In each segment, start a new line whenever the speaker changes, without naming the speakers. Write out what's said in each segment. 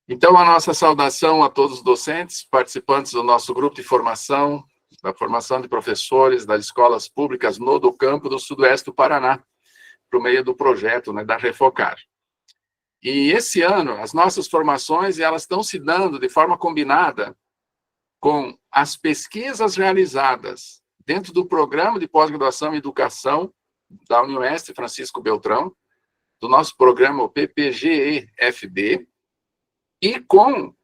Então, a nossa saudação a todos os docentes, participantes do nosso grupo de formação, da formação de professores das escolas públicas no do campo do Sudoeste do Paraná, por meio do projeto, da Refocar. E esse ano, as nossas formações, elas estão se dando de forma combinada com as pesquisas realizadas dentro do Programa de Pós-Graduação em Educação da Unioeste Francisco Beltrão, do nosso programa PPGE-FB, e com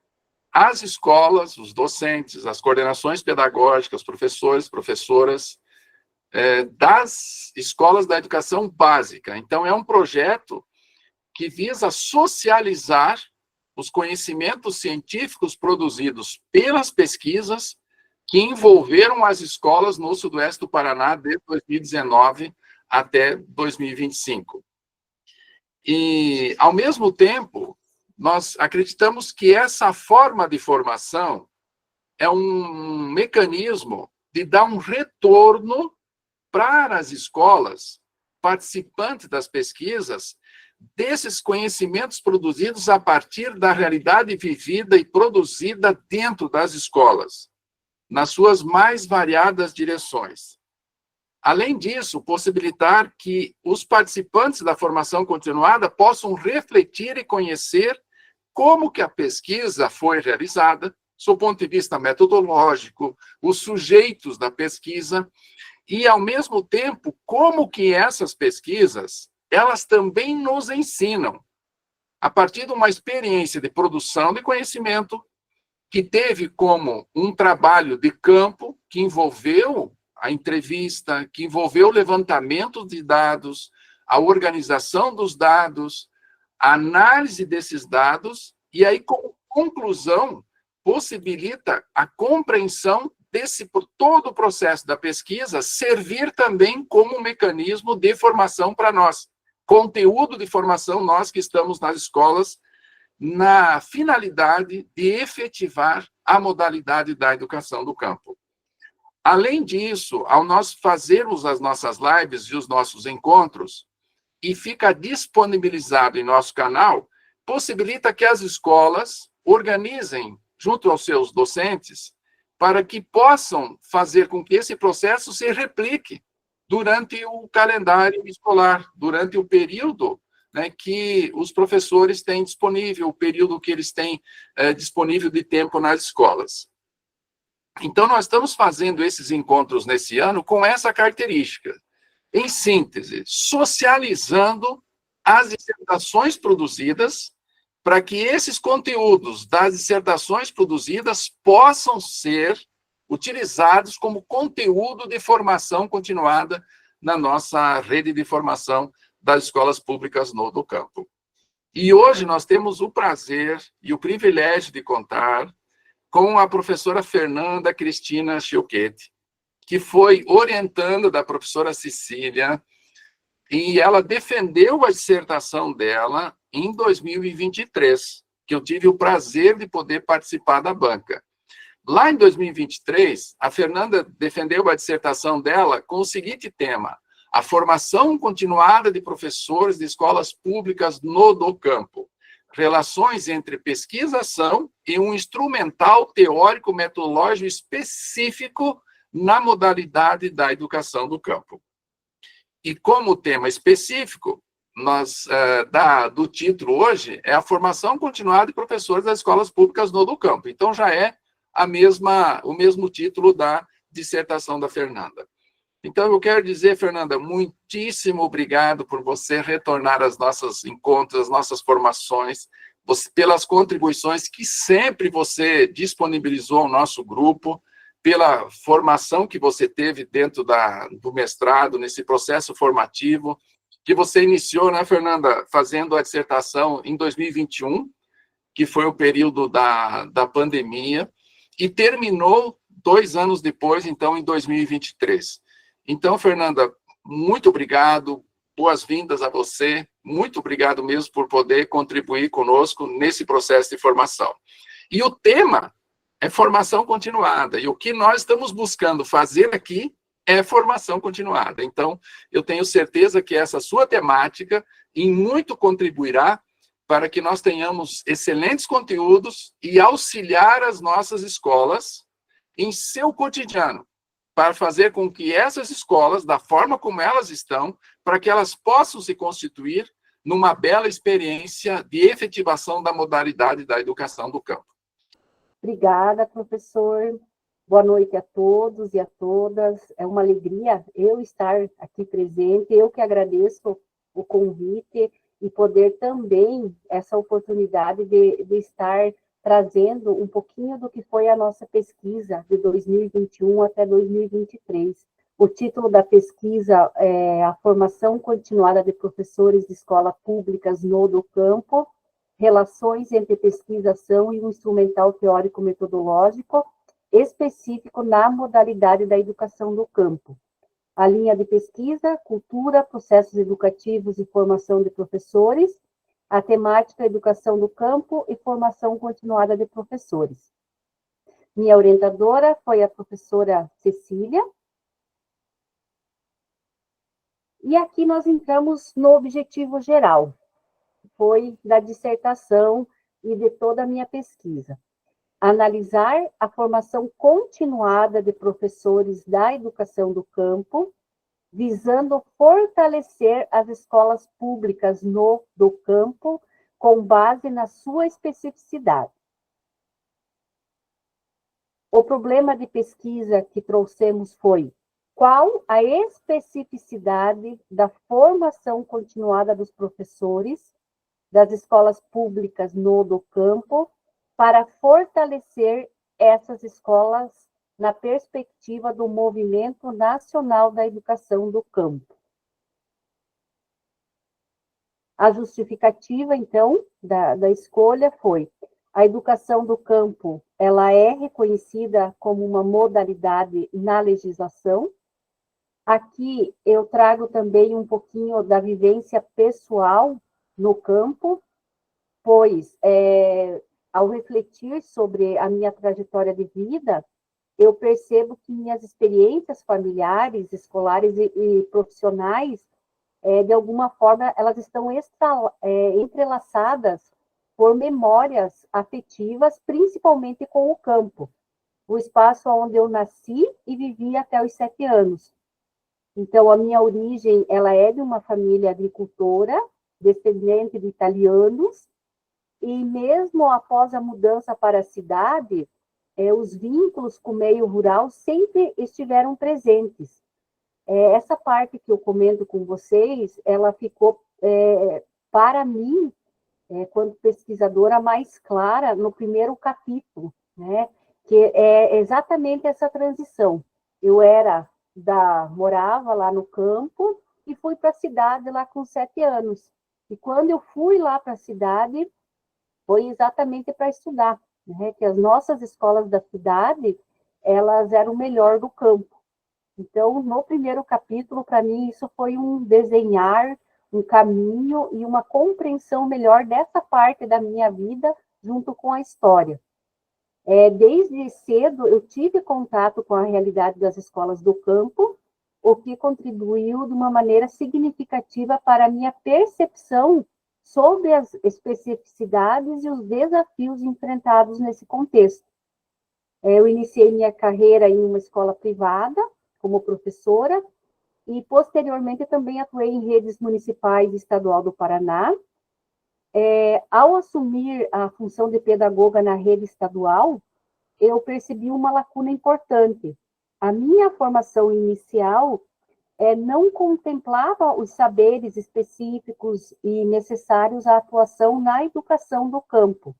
as escolas, os docentes, as coordenações pedagógicas, professores, professoras, das escolas da educação básica. Então, é um projeto que visa socializar os conhecimentos científicos produzidos pelas pesquisas que envolveram as escolas no Sudoeste do Paraná desde 2019 até 2025. E, ao mesmo tempo, nós acreditamos que essa forma de formação é um mecanismo de dar um retorno para as escolas participantes das pesquisas desses conhecimentos produzidos a partir da realidade vivida e produzida dentro das escolas, nas suas mais variadas direções. Além disso, possibilitar que os participantes da formação continuada possam refletir e conhecer como que a pesquisa foi realizada, sob o ponto de vista metodológico, os sujeitos da pesquisa, e, ao mesmo tempo, como que essas pesquisas, elas também nos ensinam, a partir de uma experiência de produção de conhecimento, que teve como um trabalho de campo, que envolveu a entrevista, que envolveu o levantamento de dados, a organização dos dados, a análise desses dados, e aí, como conclusão, possibilita a compreensão desse todo o processo da pesquisa servir também como um mecanismo de formação para nós, conteúdo de formação nós que estamos nas escolas, na finalidade de efetivar a modalidade da educação do campo. Além disso, ao nós fazermos as nossas lives e os nossos encontros, e fica disponibilizado em nosso canal, possibilita que as escolas organizem, junto aos seus docentes, para que possam fazer com que esse processo se replique durante o calendário escolar, durante o período que os professores têm disponível, o período que eles têm disponível de tempo nas escolas. Então, nós estamos fazendo esses encontros nesse ano com essa característica. Em síntese, socializando as dissertações produzidas para que esses conteúdos das dissertações produzidas possam ser utilizados como conteúdo de formação continuada na nossa rede de formação das escolas públicas do campo. E hoje nós temos o prazer e o privilégio de contar com a professora Fernanda Cristina Schilquete, que foi orientando da professora Cecília, e ela defendeu a dissertação dela em 2023, que eu tive o prazer de poder participar da banca. Lá em 2023, a Fernanda defendeu a dissertação dela com o seguinte tema: a formação continuada de professores de escolas públicas no do campo, relações entre pesquisação e um instrumental teórico metodológico específico na modalidade da educação do campo. E como tema específico, do título hoje, é a formação continuada de professores das escolas públicas no do campo. Então, já é o mesmo título da dissertação da Fernanda. Então, eu quero dizer, Fernanda, muitíssimo obrigado por você retornar aos nossos encontros, às nossas formações, pelas contribuições que sempre você disponibilizou ao nosso grupo, pela formação que você teve dentro do mestrado, nesse processo formativo, que você iniciou, né, Fernanda, fazendo a dissertação em 2021, que foi o período da pandemia, e terminou 2 anos depois, então, em 2023. Então, Fernanda, muito obrigado, boas-vindas a você, muito obrigado mesmo por poder contribuir conosco nesse processo de formação. E o tema é formação continuada, e o que nós estamos buscando fazer aqui é formação continuada. Então, eu tenho certeza que essa sua temática em muito contribuirá para que nós tenhamos excelentes conteúdos e auxiliar as nossas escolas em seu cotidiano, para fazer com que essas escolas, da forma como elas estão, para que elas possam se constituir numa bela experiência de efetivação da modalidade da educação do campo.
Obrigada, professor. Boa noite a todos e a todas. É uma alegria eu estar aqui presente. Eu que agradeço o convite e poder também essa oportunidade de estar trazendo um pouquinho do que foi a nossa pesquisa de 2021 até 2023. O título da pesquisa é a formação continuada de professores de escolas públicas no do campo, relações entre pesquisação e um instrumental teórico-metodológico específico na modalidade da educação do campo. A linha de pesquisa, cultura, processos educativos e formação de professores, a temática educação do campo e formação continuada de professores. Minha orientadora foi a professora Cecília. E aqui nós entramos no objetivo geral, foi da dissertação e de toda a minha pesquisa. Analisar a formação continuada de professores da educação do campo, visando fortalecer as escolas públicas do campo, com base na sua especificidade. O problema de pesquisa que trouxemos foi: qual a especificidade da formação continuada dos professores das escolas públicas do campo para fortalecer essas escolas na perspectiva do Movimento Nacional da Educação do Campo. A justificativa, então, da escolha foi: a educação do campo, ela é reconhecida como uma modalidade na legislação. Aqui eu trago também um pouquinho da vivência pessoal no campo, pois, ao refletir sobre a minha trajetória de vida, eu percebo que minhas experiências familiares, escolares e profissionais, de alguma forma, elas estão entrelaçadas por memórias afetivas, principalmente com o campo, o espaço onde eu nasci e vivi até os 7 anos. Então, a minha origem, ela é de uma família agricultora, descendente de italianos, e mesmo após a mudança para a cidade, os vínculos com o meio rural sempre estiveram presentes. Essa parte que eu comento com vocês, ela ficou, para mim, quando pesquisadora, mais clara no primeiro capítulo, né? Que é exatamente essa transição. Eu morava lá no campo e fui para a cidade lá com 7 anos. E quando eu fui lá para a cidade, foi exatamente para estudar, né? Que as nossas escolas da cidade, elas eram o melhor do campo. Então, no primeiro capítulo, para mim, isso foi um desenhar, um caminho e uma compreensão melhor dessa parte da minha vida, junto com a história. Desde cedo, eu tive contato com a realidade das escolas do campo, o que contribuiu de uma maneira significativa para a minha percepção sobre as especificidades e os desafios enfrentados nesse contexto. Eu iniciei minha carreira em uma escola privada, como professora, e posteriormente também atuei em redes municipais e estadual do Paraná. Ao assumir a função de pedagoga na rede estadual, eu percebi uma lacuna importante. A minha formação inicial não contemplava os saberes específicos e necessários à atuação na educação do campo.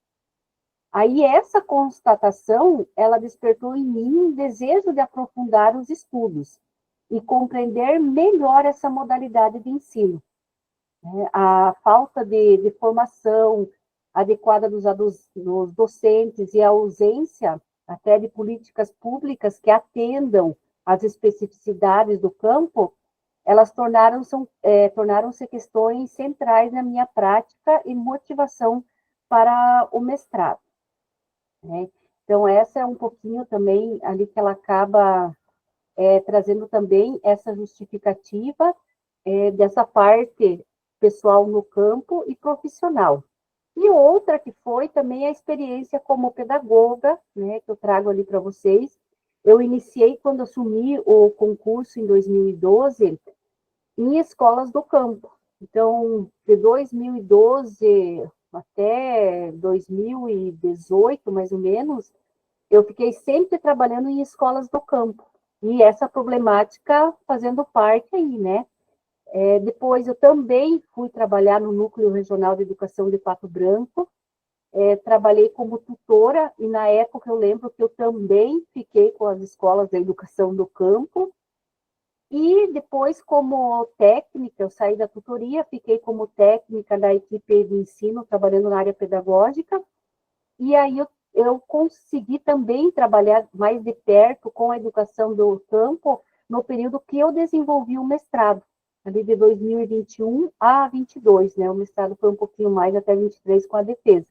Aí essa constatação, ela despertou em mim um desejo de aprofundar os estudos e compreender melhor essa modalidade de ensino. A falta de formação adequada dos docentes e a ausência até de políticas públicas que atendam às especificidades do campo, elas tornaram-se questões centrais na minha prática e motivação para o mestrado. Então, essa é um pouquinho também ali que ela acaba trazendo também essa justificativa dessa parte pessoal no campo e profissional. E outra que foi também a experiência como pedagoga, né, que eu trago ali para vocês. Eu iniciei quando assumi o concurso em 2012 em escolas do campo. Então, de 2012 até 2018, mais ou menos, eu fiquei sempre trabalhando em escolas do campo. E essa problemática fazendo parte aí, né? Depois eu também fui trabalhar no Núcleo Regional de Educação de Pato Branco, trabalhei como tutora, e na época eu lembro que eu também fiquei com as escolas da educação do campo, e depois como técnica, eu saí da tutoria, fiquei como técnica da equipe de ensino, trabalhando na área pedagógica, e aí eu consegui também trabalhar mais de perto com a educação do campo no período que eu desenvolvi o mestrado, ali de 2021 a 22, né? O mestrado foi um pouquinho mais, até 23 com a defesa.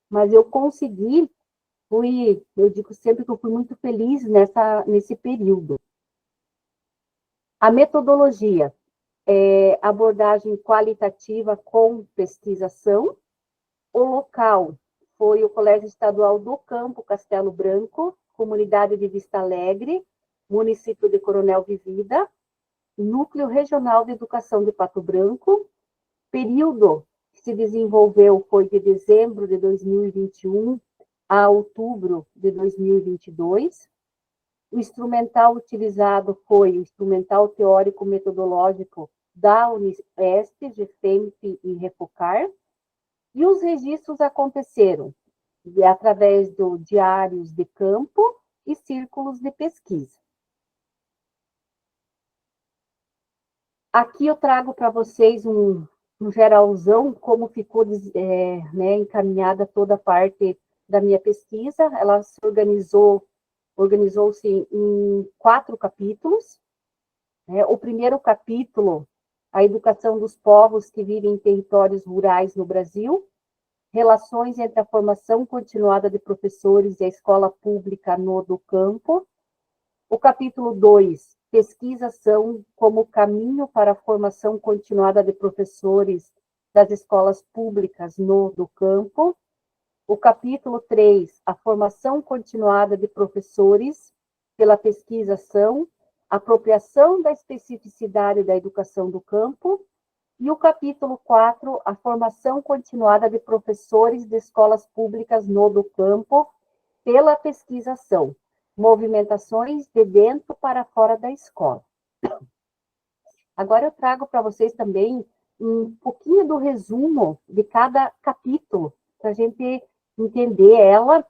Mas eu consegui, eu digo sempre que eu fui muito feliz nesse período. A metodologia é abordagem qualitativa com pesquisação. O local foi o Colégio Estadual do Campo Castelo Branco, comunidade de Vista Alegre, município de Coronel Vivida, Núcleo Regional de Educação de Pato Branco. Período que se desenvolveu foi de dezembro de 2021 a outubro de 2022. O instrumental utilizado foi o instrumental teórico-metodológico da Unesp, GFEMP e Refocar. E os registros aconteceram através do diários de campo e círculos de pesquisa. Aqui eu trago para vocês um geralzão, como ficou né, encaminhada toda a parte da minha pesquisa. Ela se organizou-se em 4 capítulos. Né? O primeiro capítulo, a educação dos povos que vivem em territórios rurais no Brasil, relações entre a formação continuada de professores e a escola pública do campo. O capítulo 2, pesquisação como caminho para a formação continuada de professores das escolas públicas do campo. O capítulo 3, a formação continuada de professores pela pesquisação, apropriação da especificidade da educação do campo. E o capítulo 4, a formação continuada de professores de escolas públicas do campo pela pesquisação, movimentações de dentro para fora da escola. Agora eu trago para vocês também um pouquinho do resumo de cada capítulo, para a gente entender ela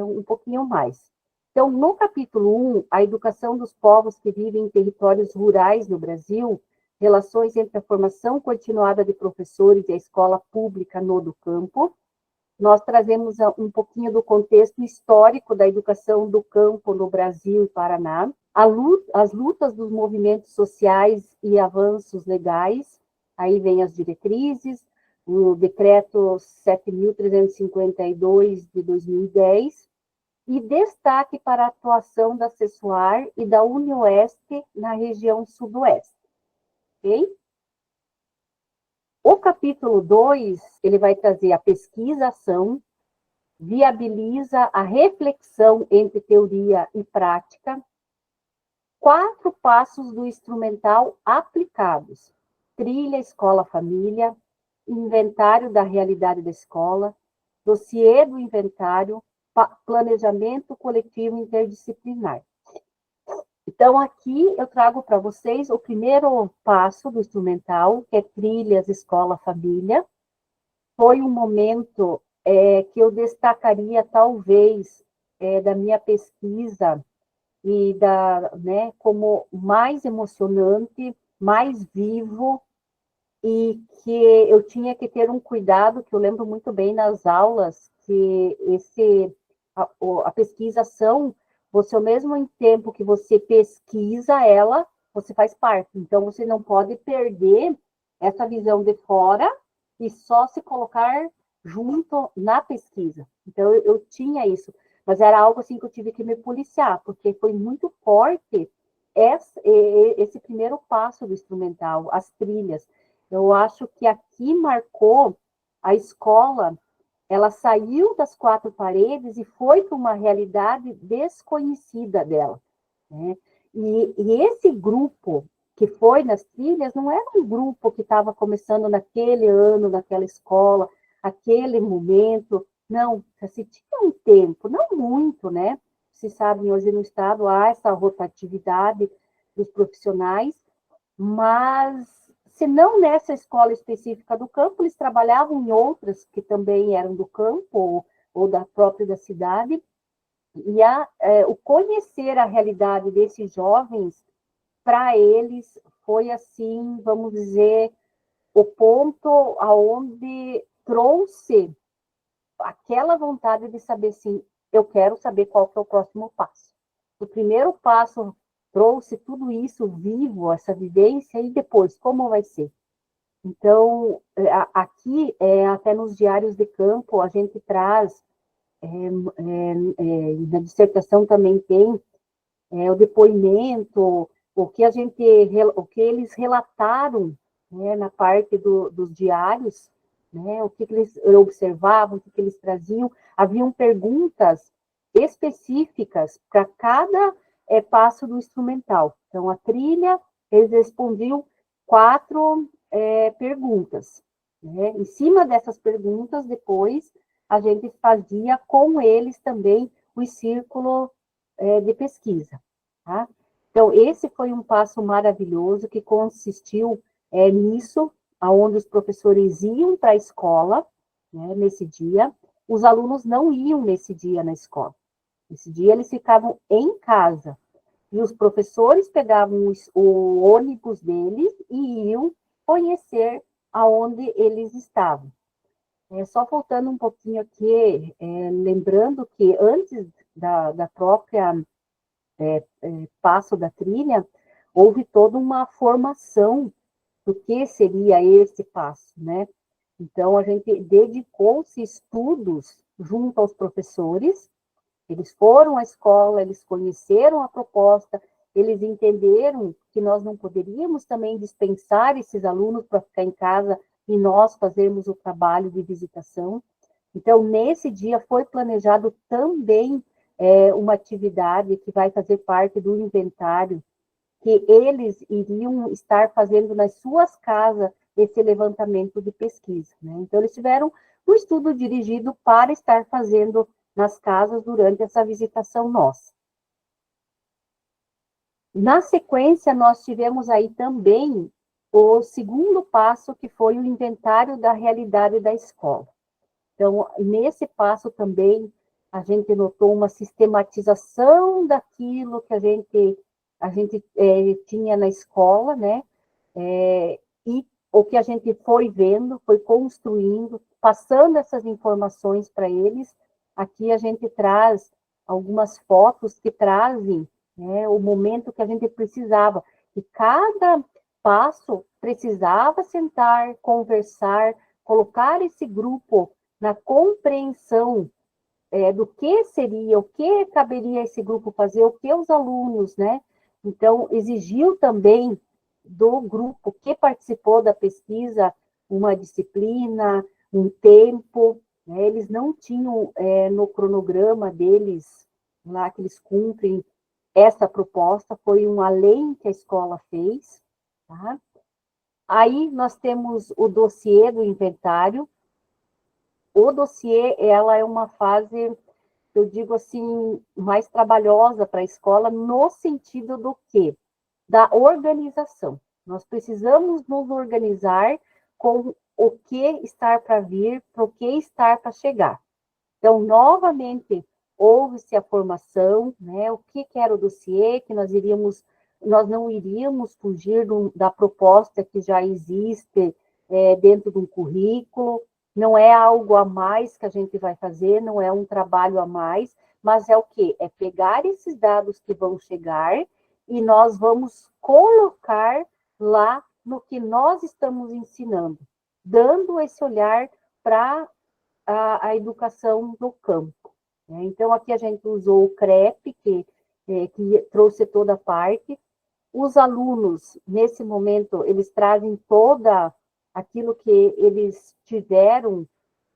um pouquinho mais. Então, no capítulo 1, a educação dos povos que vivem em territórios rurais no Brasil, relações entre a formação continuada de professores e a escola pública do campo. Nós trazemos um pouquinho do contexto histórico da educação do campo no Brasil e Paraná, as lutas dos movimentos sociais e avanços legais, aí vem as diretrizes, o decreto 7.352 de 2010, e destaque para a atuação da CESUAR e da UniOeste na região sudoeste. Okay? O capítulo 2, ele vai trazer a pesquisação, viabiliza a reflexão entre teoria e prática, 4 passos do instrumental aplicados, trilha escola-família, inventário da realidade da escola, dossiê do inventário, planejamento coletivo interdisciplinar. Então, aqui eu trago para vocês o primeiro passo do instrumental, que é trilhas, escola, família. Foi um momento que eu destacaria, talvez, da minha pesquisa, e né, como mais emocionante, mais vivo, e que eu tinha que ter um cuidado, que eu lembro muito bem nas aulas, que a pesquisação, você, ao mesmo tempo que você pesquisa ela, você faz parte. Então, você não pode perder essa visão de fora e só se colocar junto na pesquisa. Então, eu tinha isso. Mas era algo assim que eu tive que me policiar, porque foi muito forte esse primeiro passo do instrumental, as trilhas. Eu acho que aqui marcou a escola, ela saiu das quatro paredes e foi para uma realidade desconhecida dela, né? E esse grupo que foi nas trilhas não era um grupo que estava começando naquele ano, naquela escola, aquele momento, não, se tinha um tempo, não muito, né? Se sabem, hoje no Estado há essa rotatividade dos profissionais, mas se não nessa escola específica do campo, eles trabalhavam em outras que também eram do campo ou da própria da cidade, e o conhecer a realidade desses jovens, para eles, foi assim, vamos dizer, o ponto aonde trouxe aquela vontade de saber, assim, eu quero saber qual que é o próximo passo. O primeiro passo trouxe tudo isso vivo, essa vivência, e depois, como vai ser? Então, aqui, até nos diários de campo, a gente traz, na dissertação também tem, o depoimento, o que eles relataram, né, na parte dos diários, né, o que eles observavam, o que eles traziam. Haviam perguntas específicas para cada passo do instrumental. Então, a trilha, eles respondiam 4 perguntas, né? Em cima dessas perguntas, depois, a gente fazia com eles também o círculo de pesquisa. Tá? Então, esse foi um passo maravilhoso que consistiu nisso, aonde os professores iam para a escola, né, nesse dia, os alunos não iam nesse dia na escola. Nesse dia, eles ficavam em casa. E os professores pegavam o ônibus deles e iam conhecer aonde eles estavam. Só voltando um pouquinho aqui, lembrando que antes da própria passo da trilha, houve toda uma formação do que seria esse passo, né? Então, a gente dedicou-se estudos junto aos professores, eles foram à escola, eles conheceram a proposta, eles entenderam que nós não poderíamos também dispensar esses alunos para ficar em casa e nós fazermos o trabalho de visitação. Então, nesse dia foi planejado também uma atividade que vai fazer parte do inventário, que eles iriam estar fazendo nas suas casas esse levantamento de pesquisa, né? Então, eles tiveram um estudo dirigido para estar fazendo nas casas durante essa visitação nossa. Na sequência, nós tivemos aí também o segundo passo, que foi o inventário da realidade da escola. Então, nesse passo também, a gente notou uma sistematização daquilo que a gente tinha na escola, né? E o que a gente foi vendo, foi construindo, passando essas informações para eles. Aqui a gente traz algumas fotos que trazem, né, o momento que a gente precisava. E cada passo precisava sentar, conversar, colocar esse grupo na compreensão do que seria, o que caberia esse grupo fazer, o que os alunos, né? Então, exigiu também do grupo que participou da pesquisa uma disciplina, um tempo, né? Eles não tinham no cronograma deles, lá que eles cumprem essa proposta, foi um além que a escola fez, tá? Aí nós temos o dossiê do inventário. O dossiê, ela é uma fase, eu digo assim, mais trabalhosa para a escola, no sentido do quê? Da organização. Nós precisamos nos organizar com o que estar para vir, para o que estar para chegar. Então, novamente, houve-se a formação, né? O que era o dossiê, que nós não iríamos fugir da proposta que já existe dentro de um currículo, não é algo a mais que a gente vai fazer, não é um trabalho a mais, mas é o quê? É pegar esses dados que vão chegar e nós vamos colocar lá no que nós estamos ensinando, dando esse olhar para a educação no campo, né? Então, aqui a gente usou o CREP, que trouxe toda a parte. Os alunos, nesse momento, eles trazem toda aquilo que eles tiveram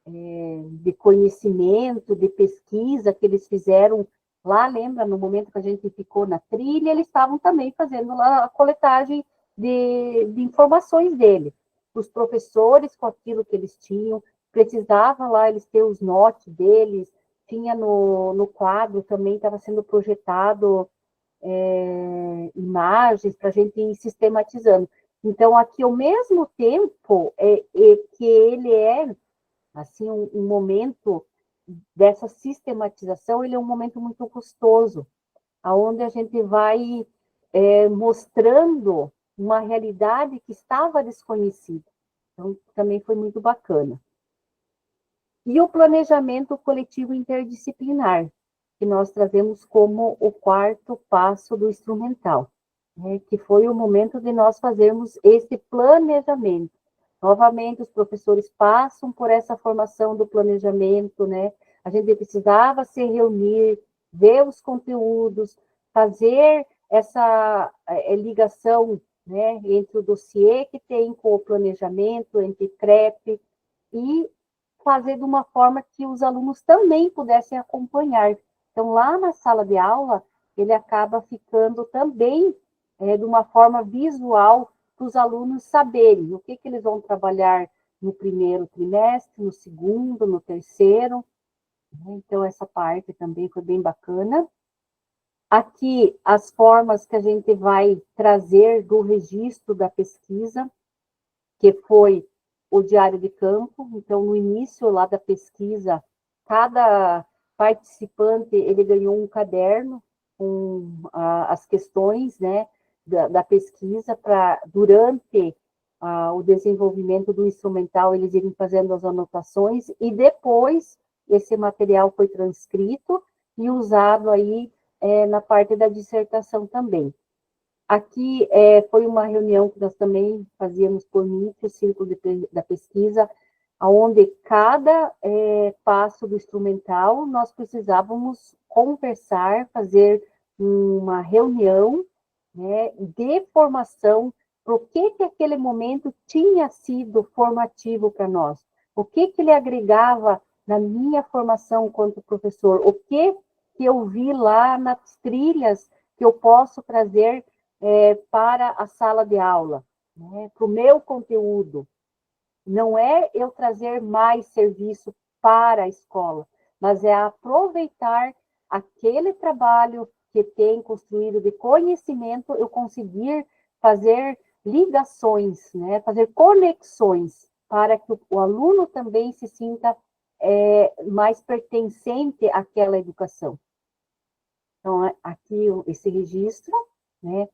de conhecimento, de pesquisa que eles fizeram lá, lembra, no momento que a gente ficou na trilha, eles estavam também fazendo lá a coletagem de informações dele. Os professores, com aquilo que eles tinham, precisavam lá eles ter os notes deles, tinha no quadro também, estava sendo projetado imagens para a gente ir sistematizando. Então, aqui, ao mesmo tempo que ele é assim, um momento dessa sistematização, ele é um momento muito gostoso, aonde a gente vai mostrando uma realidade que estava desconhecida. Então, também foi muito bacana. E o planejamento coletivo interdisciplinar, que nós trazemos como o quarto passo do instrumental, né, que foi o momento de nós fazermos esse planejamento. Novamente, os professores passam por essa formação do planejamento, né? A gente precisava se reunir, ver os conteúdos, fazer essa ligação, né, entre o dossiê que tem com o planejamento, entre CREP, e fazer de uma forma que os alunos também pudessem acompanhar. Então, lá na sala de aula, ele acaba ficando também de uma forma visual para os alunos saberem o que eles vão trabalhar no primeiro trimestre, no segundo, no terceiro. Então, essa parte também foi bem bacana. Aqui, as formas que a gente vai trazer do registro da pesquisa, que foi o diário de campo. Então, no início lá da pesquisa, cada participante, ele ganhou um caderno com as questões, né, da pesquisa, para, durante o desenvolvimento do instrumental, eles irem fazendo as anotações, e depois esse material foi transcrito e usado aí na parte da dissertação também. Aqui foi uma reunião que nós também fazíamos por MIT, o Círculo da Pesquisa, onde cada passo do instrumental nós precisávamos conversar, fazer uma reunião, né, de formação, para o que aquele momento tinha sido formativo para nós, o que ele agregava na minha formação enquanto professor, o que eu vi lá nas trilhas que eu posso trazer para a sala de aula, né, para o meu conteúdo. Não é eu trazer mais serviço para a escola, mas é aproveitar aquele trabalho que tem construído de conhecimento, eu conseguir fazer ligações, né, fazer conexões, para que o aluno também se sinta mais pertencente àquela educação. Então, aqui esse registro, né?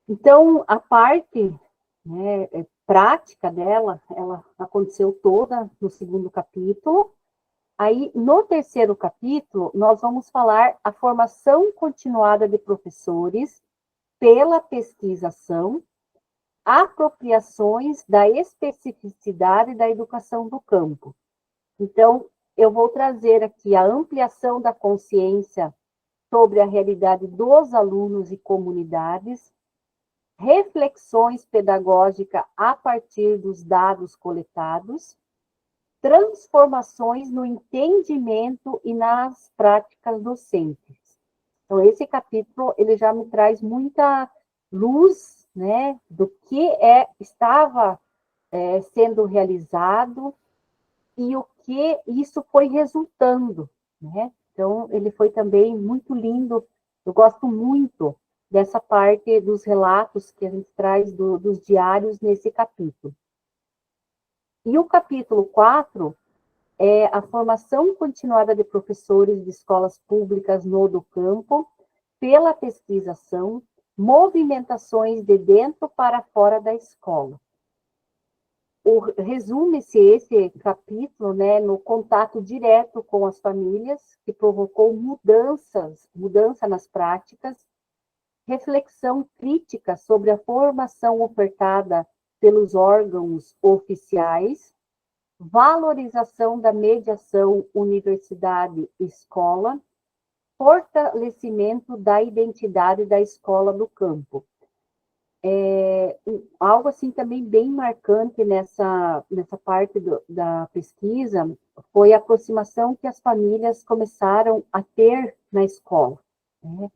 Então, a parte, né, prática dela, ela aconteceu toda no segundo capítulo. Aí, no terceiro capítulo, nós vamos falar a formação continuada de professores pela pesquisação, apropriações da especificidade da educação do campo. Então, eu vou trazer aqui a ampliação da consciência sobre a realidade dos alunos e comunidades, reflexões pedagógicas a partir dos dados coletados, transformações no entendimento e nas práticas docentes. Então, esse capítulo, ele já me traz muita luz, né, do que estava sendo realizado e o que isso foi resultando, né? Então, ele foi também muito lindo. Eu gosto muito dessa parte dos relatos que a gente traz dos diários nesse capítulo. E o capítulo 4 é a formação continuada de professores de escolas públicas no do campo, pela pesquisação, movimentações de dentro para fora da escola. Resume-se esse capítulo, né, no contato direto com as famílias, que provocou mudança nas práticas, reflexão crítica sobre a formação ofertada pelos órgãos oficiais, valorização da mediação universidade-escola, fortalecimento da identidade da escola do campo. Algo assim também bem marcante nessa parte da pesquisa foi a aproximação que as famílias começaram a ter na escola, né?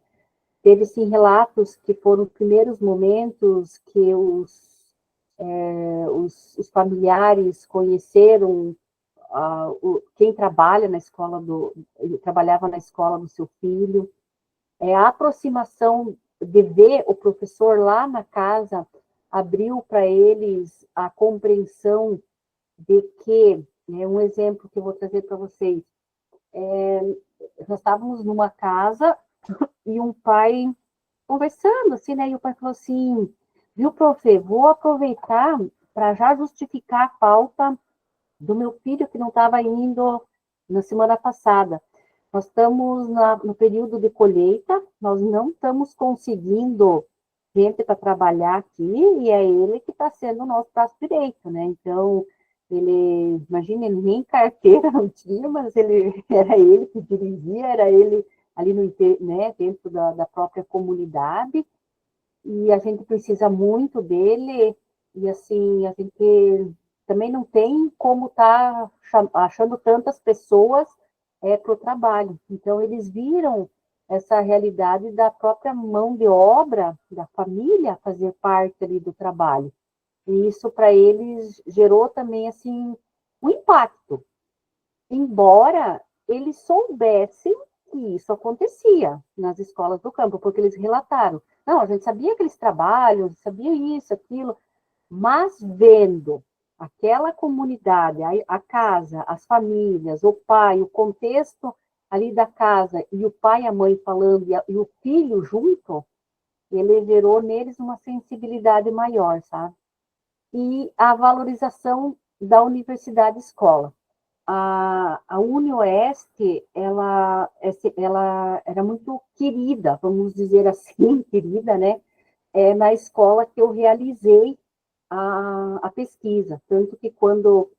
Teve, sim, relatos que foram os primeiros momentos que os familiares conheceram quem trabalha na escola trabalhava na escola do seu filho. A aproximação de ver o professor lá na casa abriu para eles a compreensão de que, né, um exemplo que eu vou trazer para vocês, nós estávamos numa casa e um pai conversando, assim, né, e o pai falou assim, viu, profe, vou aproveitar para já justificar a falta do meu filho que não estava indo na semana passada. Nós estamos no período de colheita, nós não estamos conseguindo gente para trabalhar aqui, e é ele que está sendo o nosso braço direito, né? Então, ele, imagina, ele nem carteira não tinha, mas era ele que dirigia, era ele ali no, né, dentro da própria comunidade, e a gente precisa muito dele, e assim, a gente também não tem como estar achando tantas pessoas para o trabalho. Então, eles viram essa realidade da própria mão de obra da família fazer parte ali do trabalho. E isso para eles gerou também assim um impacto, embora eles soubessem que isso acontecia nas escolas do campo, porque eles relataram. Não, a gente sabia que eles trabalham, sabia isso, aquilo, mas vendo aquela comunidade, a casa, as famílias, o pai, o contexto ali da casa, e o pai e a mãe falando, e o filho junto, ele gerou neles uma sensibilidade maior, sabe? E a valorização da universidade-escola. A UniOeste, ela era muito querida, vamos dizer assim, querida, né? Na escola que eu realizei a pesquisa. Tanto que quando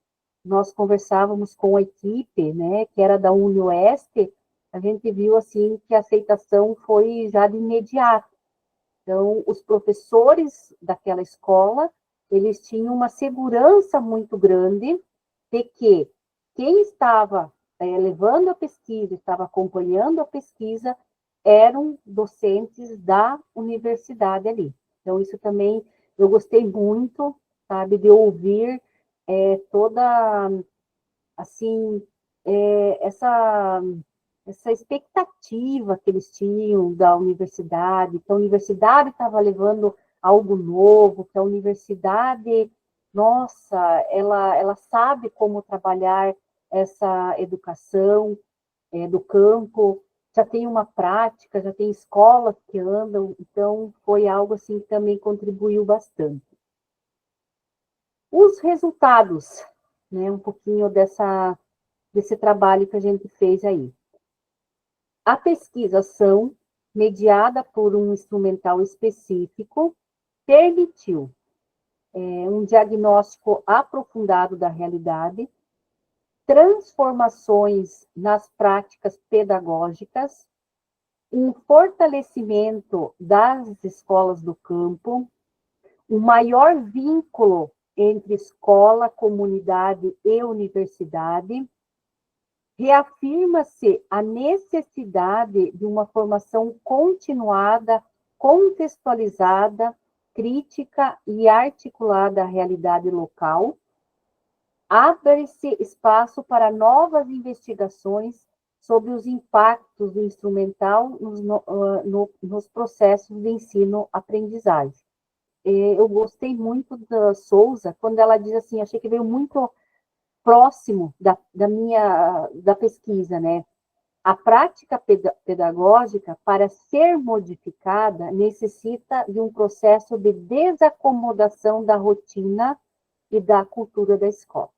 nós conversávamos com a equipe, né, que era da UniOeste, a gente viu assim que a aceitação foi já de imediato. Então, os professores daquela escola, eles tinham uma segurança muito grande de que quem estava levando a pesquisa, estava acompanhando a pesquisa, eram docentes da universidade ali. Então, isso também eu gostei muito, sabe, de ouvir toda, assim, essa expectativa que eles tinham da universidade, que a universidade estava levando algo novo, que a universidade, nossa, ela sabe como trabalhar essa educação do campo, já tem uma prática, já tem escolas que andam, então foi algo assim que também contribuiu bastante. Os resultados, né, um pouquinho desse trabalho que a gente fez aí. A pesquisação, mediada por um instrumental específico, permitiu um diagnóstico aprofundado da realidade, transformações nas práticas pedagógicas, um fortalecimento das escolas do campo, um maior vínculo entre escola, comunidade e universidade. Reafirma-se a necessidade de uma formação continuada, contextualizada, crítica e articulada à realidade local. Abre-se espaço para novas investigações sobre os impactos do instrumental nos processos de ensino-aprendizagem. Eu gostei muito da Souza, quando ela diz assim, achei que veio muito próximo da pesquisa, né? A prática pedagógica, para ser modificada, necessita de um processo de desacomodação da rotina e da cultura da escola.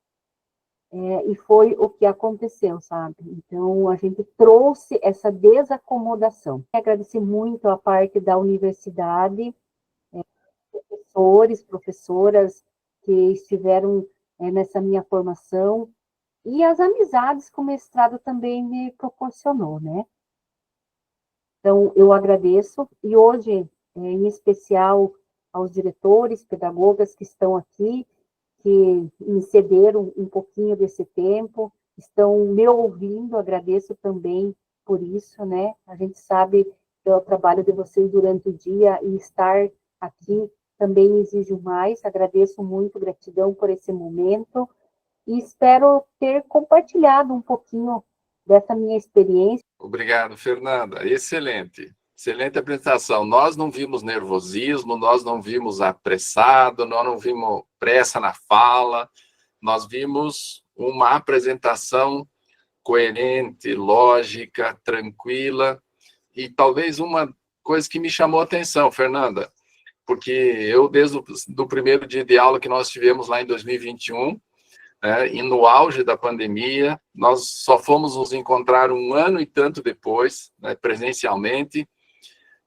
E foi o que aconteceu, sabe? Então, a gente trouxe essa desacomodação. Agradecer muito a parte da universidade, professores, professoras que estiveram nessa minha formação, e as amizades que o mestrado também me proporcionou, né? Então, eu agradeço, e hoje, em especial, aos diretores, pedagogas que estão aqui, que me cederam um pouquinho desse tempo, estão me ouvindo, agradeço também por isso, né? A gente sabe que é o trabalho de vocês durante o dia e estar aqui também exige mais, agradeço muito, gratidão por esse momento, e espero ter compartilhado um pouquinho dessa minha experiência.
Obrigado, Fernanda. Excelente. Excelente apresentação. Nós não vimos nervosismo, nós não vimos apressado, nós não vimos pressa na fala, nós vimos uma apresentação coerente, lógica, tranquila, e talvez uma coisa que me chamou a atenção, Fernanda, porque eu, desde o primeiro dia de aula que nós tivemos lá em 2021, e no auge da pandemia, nós só fomos nos encontrar um ano e tanto depois, né, presencialmente,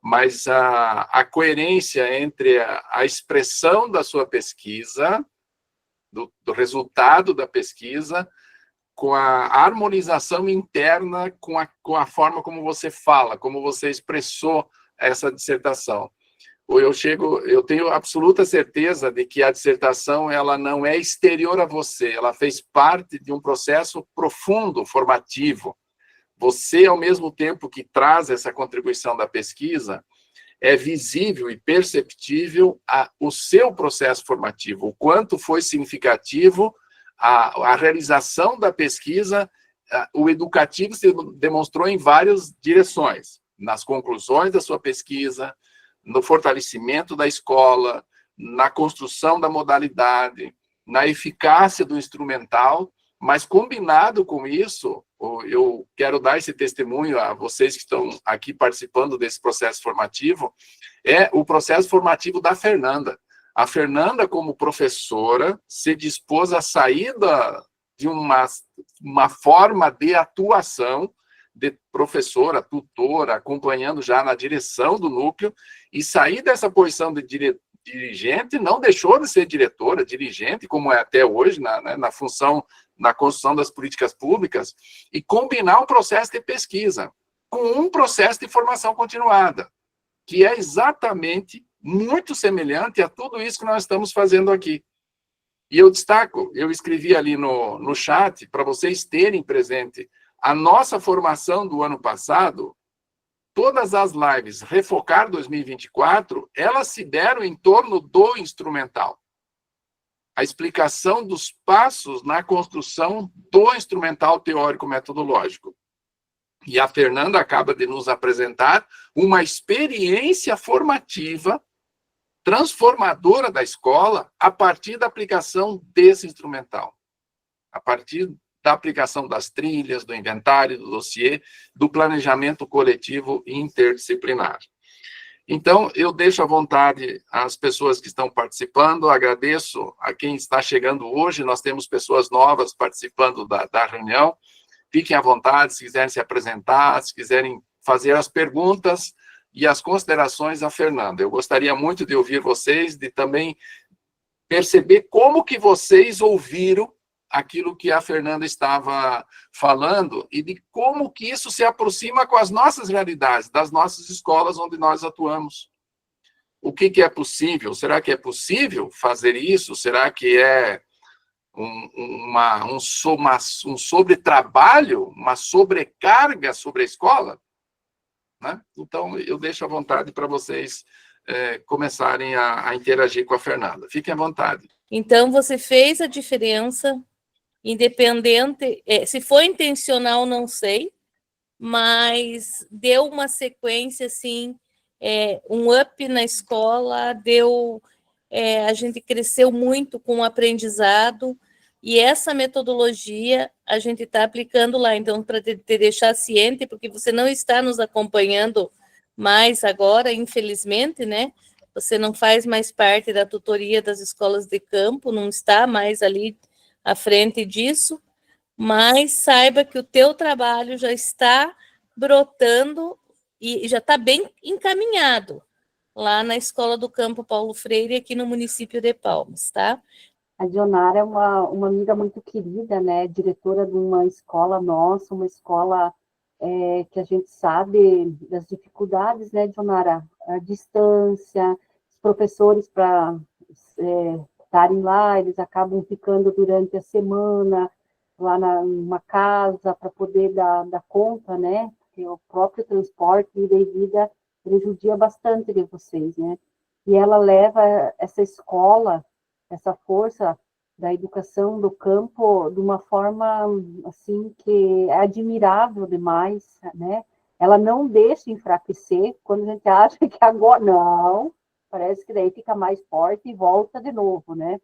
mas a coerência entre a expressão da sua pesquisa, do resultado da pesquisa, com a harmonização interna com a forma como você fala, como você expressou essa dissertação. Eu tenho absoluta certeza de que a dissertação ela não é exterior a você, ela fez parte de um processo profundo, formativo. Você, ao mesmo tempo que traz essa contribuição da pesquisa, é visível e perceptível o seu processo formativo, o quanto foi significativo a realização da pesquisa, o educativo se demonstrou em várias direções, nas conclusões da sua pesquisa, no fortalecimento da escola, na construção da modalidade, na eficácia do instrumental, mas combinado com isso, eu quero dar esse testemunho a vocês que estão aqui participando desse processo formativo, é o processo formativo da Fernanda. A Fernanda, como professora, se dispôs a sair de uma forma de atuação de professora, tutora, acompanhando já na direção do núcleo, e sair dessa posição de dirigente, não deixou de ser diretora, dirigente, como é até hoje, na função, na construção das políticas públicas, e combinar um processo de pesquisa com um processo de formação continuada, que é exatamente muito semelhante a tudo isso que nós estamos fazendo aqui. E eu destaco, eu escrevi ali no chat, para vocês terem presente, a nossa formação do ano passado, todas as lives Refocar 2024, elas se deram em torno do instrumental. A explicação dos passos na construção do instrumental teórico-metodológico. E a Fernanda acaba de nos apresentar uma experiência formativa transformadora da escola a partir da aplicação desse instrumental. A partir da aplicação das trilhas, do inventário, do dossiê, do planejamento coletivo e interdisciplinar. Então, eu deixo à vontade as pessoas que estão participando, agradeço a quem está chegando hoje, nós temos pessoas novas participando da reunião, fiquem à vontade, se quiserem se apresentar, se quiserem fazer as perguntas e as considerações à Fernanda. Eu gostaria muito de ouvir vocês, de também perceber como que vocês ouviram aquilo que a Fernanda estava falando e de como que isso se aproxima com as nossas realidades, das nossas escolas onde nós atuamos. O que é possível? Será que é possível fazer isso? Será que é um sobretrabalho, uma sobrecarga sobre a escola? Né? Então, eu deixo à vontade para vocês começarem a interagir com a Fernanda. Fiquem à vontade.
Então, você fez a diferença, independente, se foi intencional, não sei, mas deu uma sequência, assim, um up na escola, a gente cresceu muito com o aprendizado, e essa metodologia a gente está aplicando lá. Então, para te deixar ciente, porque você não está nos acompanhando mais agora, infelizmente, né? Você não faz mais parte da tutoria das escolas de campo, não está mais ali à frente disso, mas saiba que o teu trabalho já está brotando e já está bem encaminhado lá na Escola do Campo Paulo Freire, aqui no município de Palmas, tá?
A Dionara é uma amiga muito querida, né? Diretora de uma escola nossa, uma escola que a gente sabe das dificuldades, né, Dionara? A distância, professores para estarem lá, eles acabam ficando durante a semana lá numa casa para poder dar conta, né? Porque o próprio transporte e da vida prejudia bastante de vocês, né? E ela leva essa escola, essa força da educação do campo de uma forma, assim, que é admirável demais, né? Ela não deixa enfraquecer quando a gente acha que agora, não, parece que daí fica mais forte e volta de novo, né?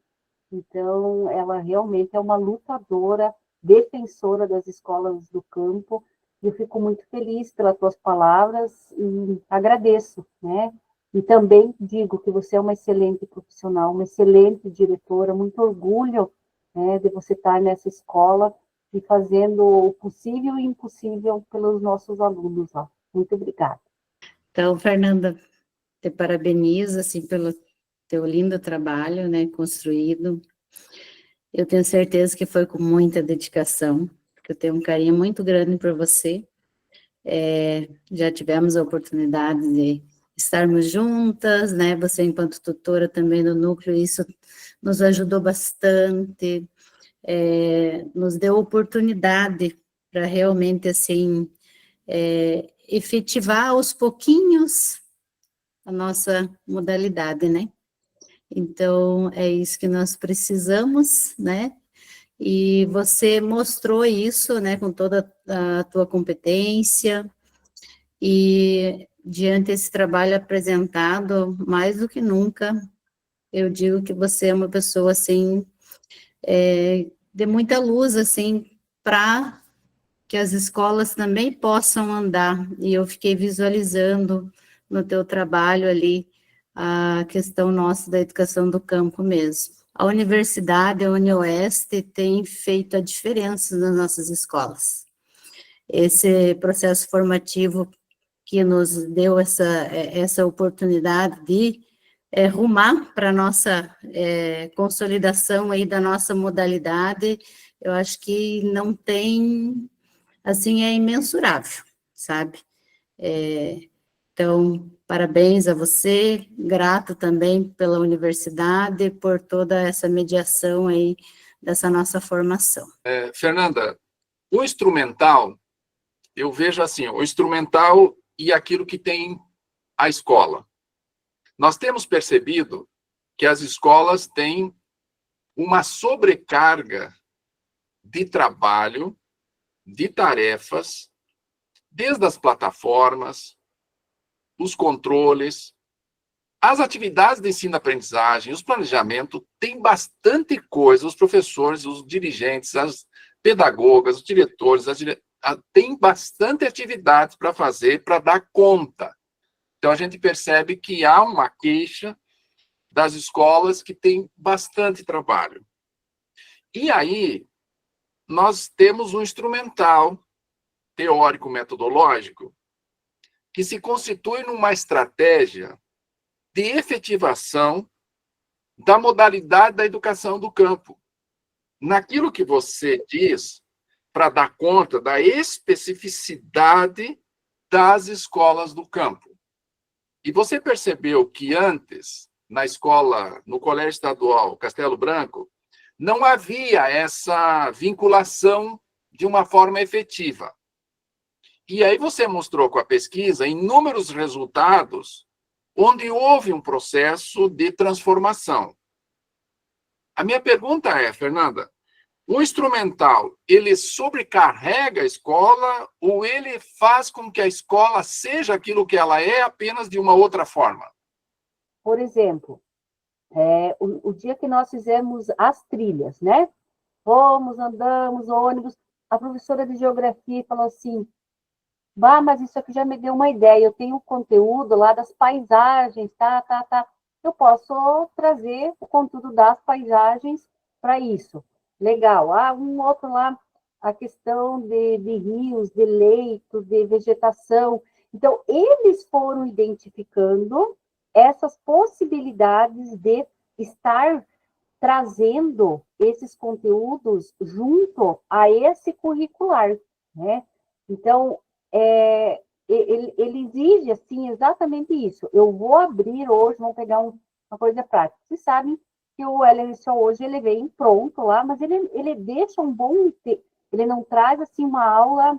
Então, ela realmente é uma lutadora, defensora das escolas do campo, e eu fico muito feliz pelas tuas palavras e agradeço, né? E também digo que você é uma excelente profissional, uma excelente diretora, muito orgulho, né, de você estar nessa escola e fazendo o possível e impossível pelos nossos alunos lá. Muito obrigada.
Então, Fernanda, te parabenizo, assim, pelo teu lindo trabalho, né, construído. Eu tenho certeza que foi com muita dedicação, porque eu tenho um carinho muito grande por você. Já tivemos a oportunidade de estarmos juntas, né? Você, enquanto tutora também do núcleo, isso nos ajudou bastante, nos deu oportunidade para realmente, assim, efetivar aos pouquinhos a nossa modalidade, né? Então, é isso que nós precisamos, né? E você mostrou isso, né, com toda a tua competência, e diante desse trabalho apresentado, mais do que nunca, eu digo que você é uma pessoa, assim, de muita luz, assim, para que as escolas também possam andar, e eu fiquei visualizando no teu trabalho ali a questão nossa da educação do campo mesmo. A universidade, a UniOeste, tem feito a diferença nas nossas escolas. Esse processo formativo que nos deu essa oportunidade de rumar para a nossa consolidação aí da nossa modalidade, eu acho que não tem, assim, é imensurável, sabe? Então, parabéns a você, grato também pela universidade, por toda essa mediação aí dessa nossa formação.
Fernanda, o instrumental, eu vejo assim, o instrumental e aquilo que tem a escola. Nós temos percebido que as escolas têm uma sobrecarga de trabalho, de tarefas, desde as plataformas, os controles, as atividades de ensino-aprendizagem, os planejamentos, tem bastante coisa, os professores, os dirigentes, as pedagogas, os diretores, tem bastante atividade para fazer, para dar conta. Então, a gente percebe que há uma queixa das escolas que tem bastante trabalho. E aí, nós temos um instrumental teórico-metodológico que se constitui numa estratégia de efetivação da modalidade da educação do campo. Naquilo que você diz, para dar conta da especificidade das escolas do campo. E você percebeu que antes, na escola, no Colégio Estadual Castelo Branco, não havia essa vinculação de uma forma efetiva. E aí você mostrou com a pesquisa inúmeros resultados onde houve um processo de transformação. A minha pergunta é, Fernanda, o instrumental, ele sobrecarrega a escola ou ele faz com que a escola seja aquilo que ela é, apenas de uma outra forma?
Por exemplo, o dia que nós fizemos as trilhas, né? Fomos, andamos, ônibus, a professora de geografia falou assim, mas isso aqui já me deu uma ideia, eu tenho o conteúdo lá das paisagens, tá. Eu posso trazer o conteúdo das paisagens para isso. Legal. Um outro lá, a questão de rios, de leitos, de vegetação. Então, eles foram identificando essas possibilidades de estar trazendo esses conteúdos junto a esse curricular, né? Então, ele exige, assim, exatamente isso. Eu vou abrir hoje, vamos pegar uma coisa prática. Vocês sabem que o LSO hoje ele vem pronto lá, mas ele deixa um bom... Ele não traz assim uma aula,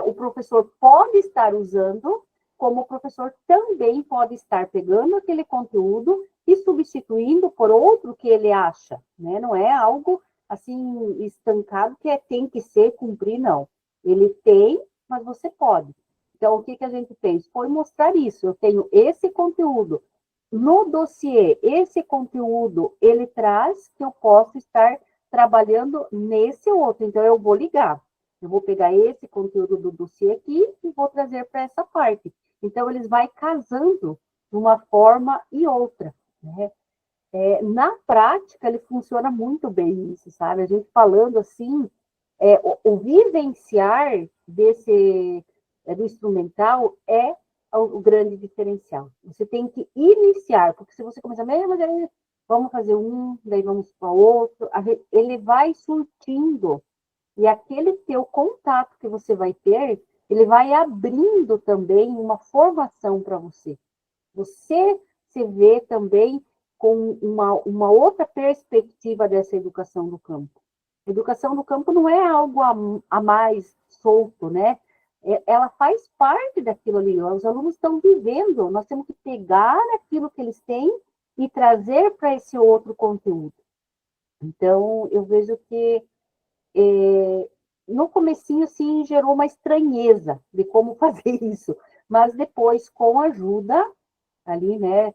o professor pode estar usando, como o professor também pode estar pegando aquele conteúdo e substituindo por outro que ele acha, né? Não é algo assim estancado que tem que ser, cumprir, não. Ele tem, mas você pode. Então, o que a gente fez? Foi mostrar isso. Eu tenho esse conteúdo no dossiê, esse conteúdo ele traz que eu posso estar trabalhando nesse outro. Então, eu vou ligar. Eu vou pegar esse conteúdo do dossiê aqui e vou trazer para essa parte. Então, eles vão casando de uma forma e outra, né? Na prática, ele funciona muito bem isso, sabe? A gente falando assim, o vivenciar do instrumental é o grande diferencial. Você tem que iniciar, porque se você começar, vamos fazer um, daí vamos para outro, ele vai surtindo, e aquele teu contato que você vai ter, ele vai abrindo também uma formação para você. Você se vê também com uma outra perspectiva dessa educação do campo. A educação do campo não é algo a mais solto, né? Ela faz parte daquilo ali. Os alunos estão vivendo, nós temos que pegar aquilo que eles têm e trazer para esse outro conteúdo. Então, eu vejo que no comecinho, sim, gerou uma estranheza de como fazer isso, mas depois, com a ajuda ali, né,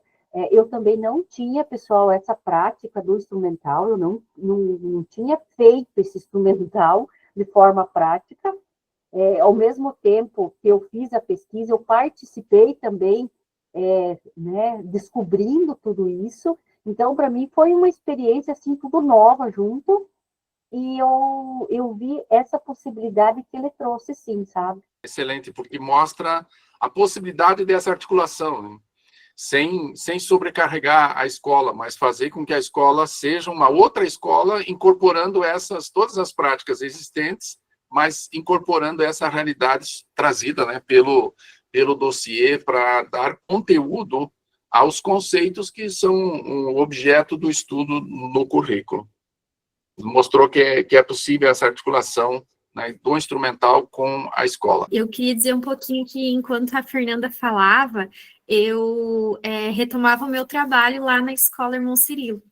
eu também não tinha, pessoal, essa prática do instrumental, eu não tinha feito esse instrumental de forma prática. Ao mesmo tempo que eu fiz a pesquisa, eu participei também, né, descobrindo tudo isso. Então, para mim, foi uma experiência, assim, tudo nova junto, e eu vi essa possibilidade que ele trouxe, sim, sabe?
Excelente, porque mostra a possibilidade dessa articulação, né? Sem sobrecarregar a escola, mas fazer com que a escola seja uma outra escola, incorporando todas as práticas existentes, mas incorporando essa realidade trazida, né, pelo dossiê, para dar conteúdo aos conceitos que são um objeto do estudo no currículo. Mostrou que é possível essa articulação, né, do instrumental com a escola.
Eu queria dizer um pouquinho que, enquanto a Fernanda falava, eu retomava o meu trabalho lá na Escola Irmão Cirilo,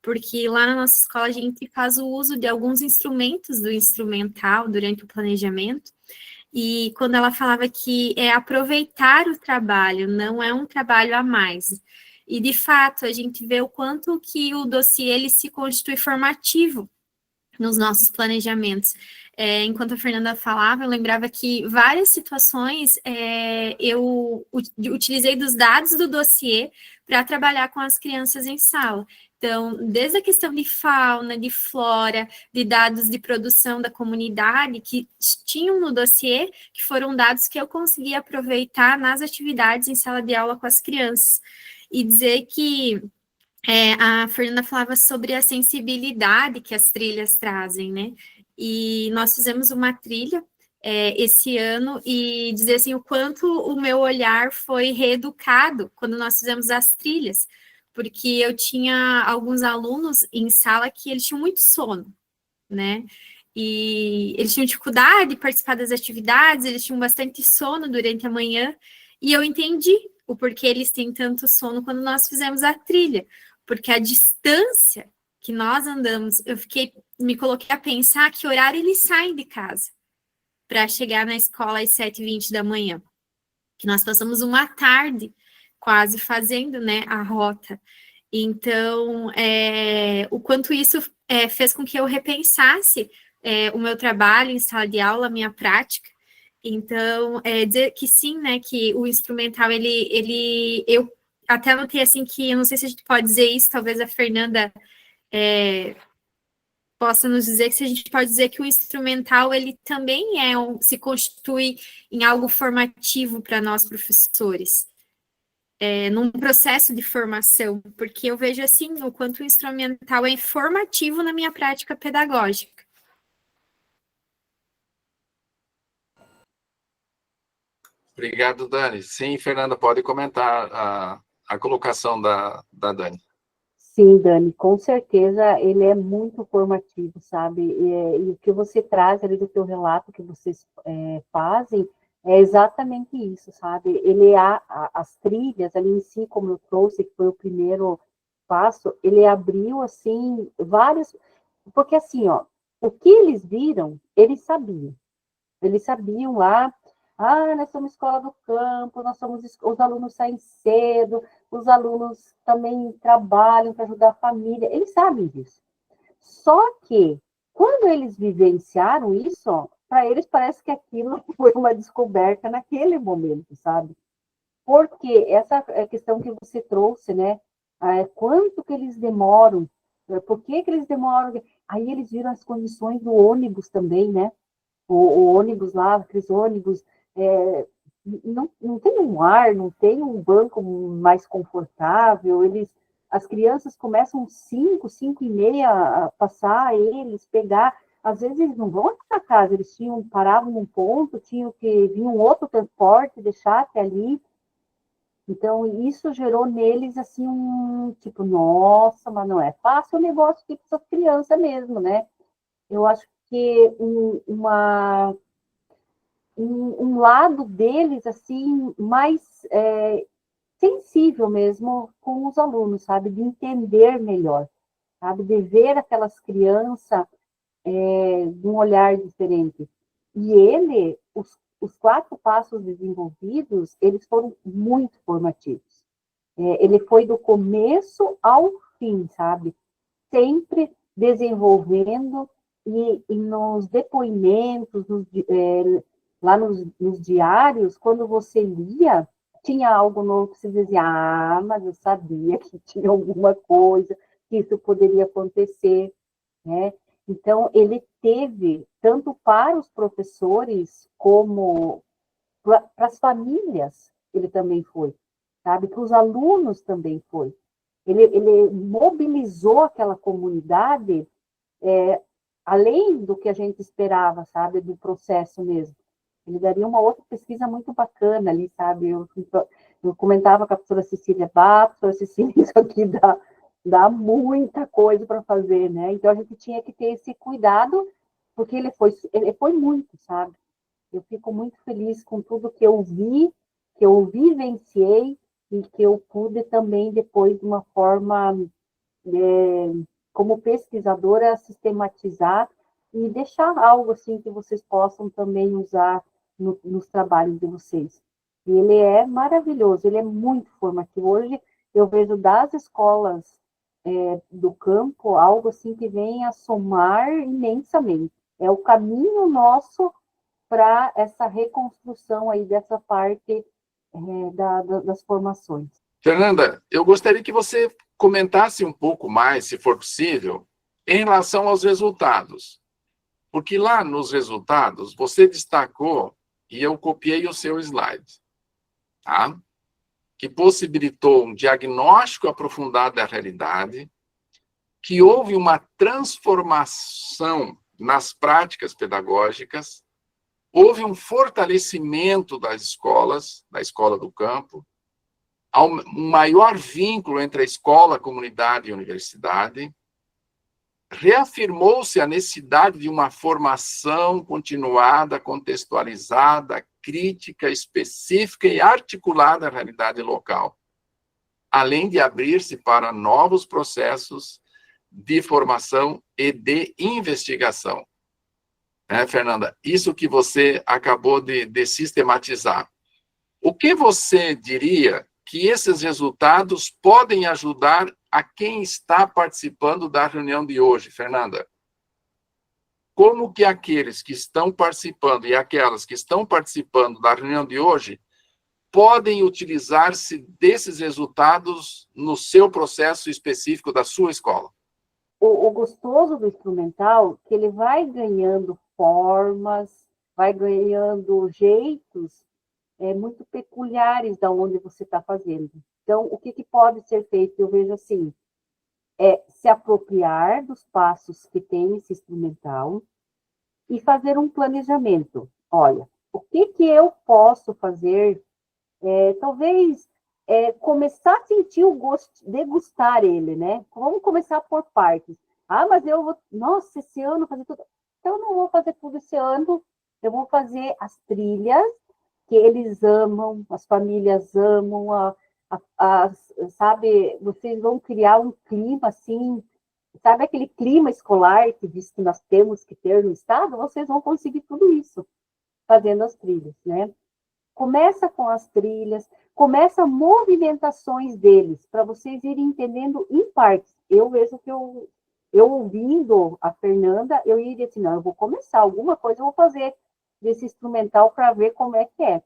porque lá na nossa escola a gente faz o uso de alguns instrumentos do instrumental durante o planejamento, e quando ela falava que é aproveitar o trabalho, não é um trabalho a mais. E, de fato, a gente vê o quanto que o dossiê ele se constitui formativo nos nossos planejamentos. Enquanto a Fernanda falava, eu lembrava que várias situações eu utilizei dos dados do dossiê para trabalhar com as crianças em sala. Então, desde a questão de fauna, de flora, de dados de produção da comunidade que tinham no dossiê, que foram dados que eu consegui aproveitar nas atividades em sala de aula com as crianças. E dizer que a Fernanda falava sobre a sensibilidade que as trilhas trazem, né? E nós fizemos uma trilha esse ano e dizer assim, o quanto o meu olhar foi reeducado quando nós fizemos as trilhas, porque eu tinha alguns alunos em sala que eles tinham muito sono, né? E eles tinham dificuldade de participar das atividades, eles tinham bastante sono durante a manhã, e eu entendi o porquê eles têm tanto sono quando nós fizemos a trilha, porque a distância que nós andamos, me coloquei a pensar que horário eles saem de casa para chegar na escola às 7h20 da manhã, que nós passamos uma tarde quase fazendo, né, a rota. Então, o quanto isso fez com que eu repensasse o meu trabalho em sala de aula, a minha prática. Então, dizer que sim, né, que o instrumental, eu até anotei assim que, eu não sei se a gente pode dizer isso, talvez a Fernanda possa nos dizer, que se a gente pode dizer que o instrumental, ele também se constitui em algo formativo para nós professores, num processo de formação, porque eu vejo assim, o quanto o instrumental é formativo na minha prática pedagógica.
Obrigado, Dani. Sim, Fernanda, pode comentar a colocação da Dani.
Sim, Dani, com certeza ele é muito formativo, sabe? E o que você traz ali do teu relato que vocês fazem é exatamente isso, sabe? Ele as trilhas ali em si, como eu trouxe, que foi o primeiro passo, ele abriu assim vários, porque assim, ó, o que eles viram, eles sabiam lá. Nós somos escola do campo, os alunos saem cedo, os alunos também trabalham para ajudar a família, eles sabem disso. Só que, quando eles vivenciaram isso, para eles parece que aquilo foi uma descoberta naquele momento, sabe? Porque essa questão que você trouxe, né? Quanto que eles demoram? Por que eles demoram? Aí eles viram as condições do ônibus também, né? O ônibus lá, aqueles ônibus, não tem um ar, não tem um banco mais confortável, as crianças começam 5h30 a passar, eles pegar, às vezes eles não vão até a casa, eles paravam num ponto, tinham que vir um outro transporte, deixar até ali. Então, isso gerou neles, assim, tipo, nossa, mas não é fácil o negócio aqui para essas crianças mesmo, né? Eu acho que um lado deles, assim, mais sensível mesmo com os alunos, sabe? De entender melhor, sabe? De ver aquelas crianças de um olhar diferente. E os 4 passos desenvolvidos, eles foram muito formativos. Ele foi do começo ao fim, sabe? Sempre desenvolvendo e nos depoimentos, lá nos diários, quando você lia, tinha algo novo que você dizia, mas eu sabia que tinha alguma coisa, que isso poderia acontecer, né? Então, ele teve, tanto para os professores, como para as famílias, ele também foi, sabe? Para os alunos também foi. Ele mobilizou aquela comunidade além do que a gente esperava, sabe? Do processo mesmo. Ele daria uma outra pesquisa muito bacana ali, sabe? Eu comentava com a professora Cecília, professora Cecília, isso aqui dá muita coisa para fazer, né? Então, a gente tinha que ter esse cuidado, porque ele foi muito, sabe? Eu fico muito feliz com tudo que eu vi, que eu vivenciei, e que eu pude também, depois, de uma forma, como pesquisadora, sistematizar e deixar algo assim que vocês possam também usar nos trabalhos de vocês. E ele é maravilhoso, ele é muito formativo. Hoje, eu vejo das escolas do campo algo assim que vem a somar imensamente. É o caminho nosso para essa reconstrução aí dessa parte das formações.
Fernanda, eu gostaria que você comentasse um pouco mais, se for possível, em relação aos resultados. Porque lá nos resultados, você destacou, e eu copiei o seu slide, tá? Que possibilitou um diagnóstico aprofundado da realidade, que houve uma transformação nas práticas pedagógicas, houve um fortalecimento das escolas, da escola do campo, um maior vínculo entre a escola, a comunidade e a universidade, reafirmou-se a necessidade de uma formação continuada, contextualizada, crítica, específica e articulada à realidade local, além de abrir-se para novos processos de formação e de investigação. Fernanda, isso que você acabou de sistematizar. O que você diria que esses resultados podem ajudar a quem está participando da reunião de hoje, Fernanda? Como que aqueles que estão participando e aquelas que estão participando da reunião de hoje podem utilizar-se desses resultados no seu processo específico da sua escola?
O gostoso do instrumental é que ele vai ganhando formas, vai ganhando jeitos muito peculiares da onde você está fazendo. Então, o que pode ser feito? Eu vejo assim, se apropriar dos passos que tem esse instrumental e fazer um planejamento. Olha, o que eu posso fazer, talvez começar a sentir o gosto, degustar ele, né? Vamos começar por partes. Ah, mas eu vou, nossa, esse ano fazer tudo. Então, eu não vou fazer tudo esse ano, eu vou fazer as trilhas que eles amam, as famílias amam, sabe, vocês vão criar um clima assim, sabe aquele clima escolar que diz que nós temos que ter no estado? Vocês vão conseguir tudo isso fazendo as trilhas, né? Começa com as trilhas, começa movimentações deles, para vocês irem entendendo em partes. Eu vejo que eu ouvindo a Fernanda, eu iria assim, não, eu vou começar, alguma coisa eu vou fazer desse instrumental para ver como é que é.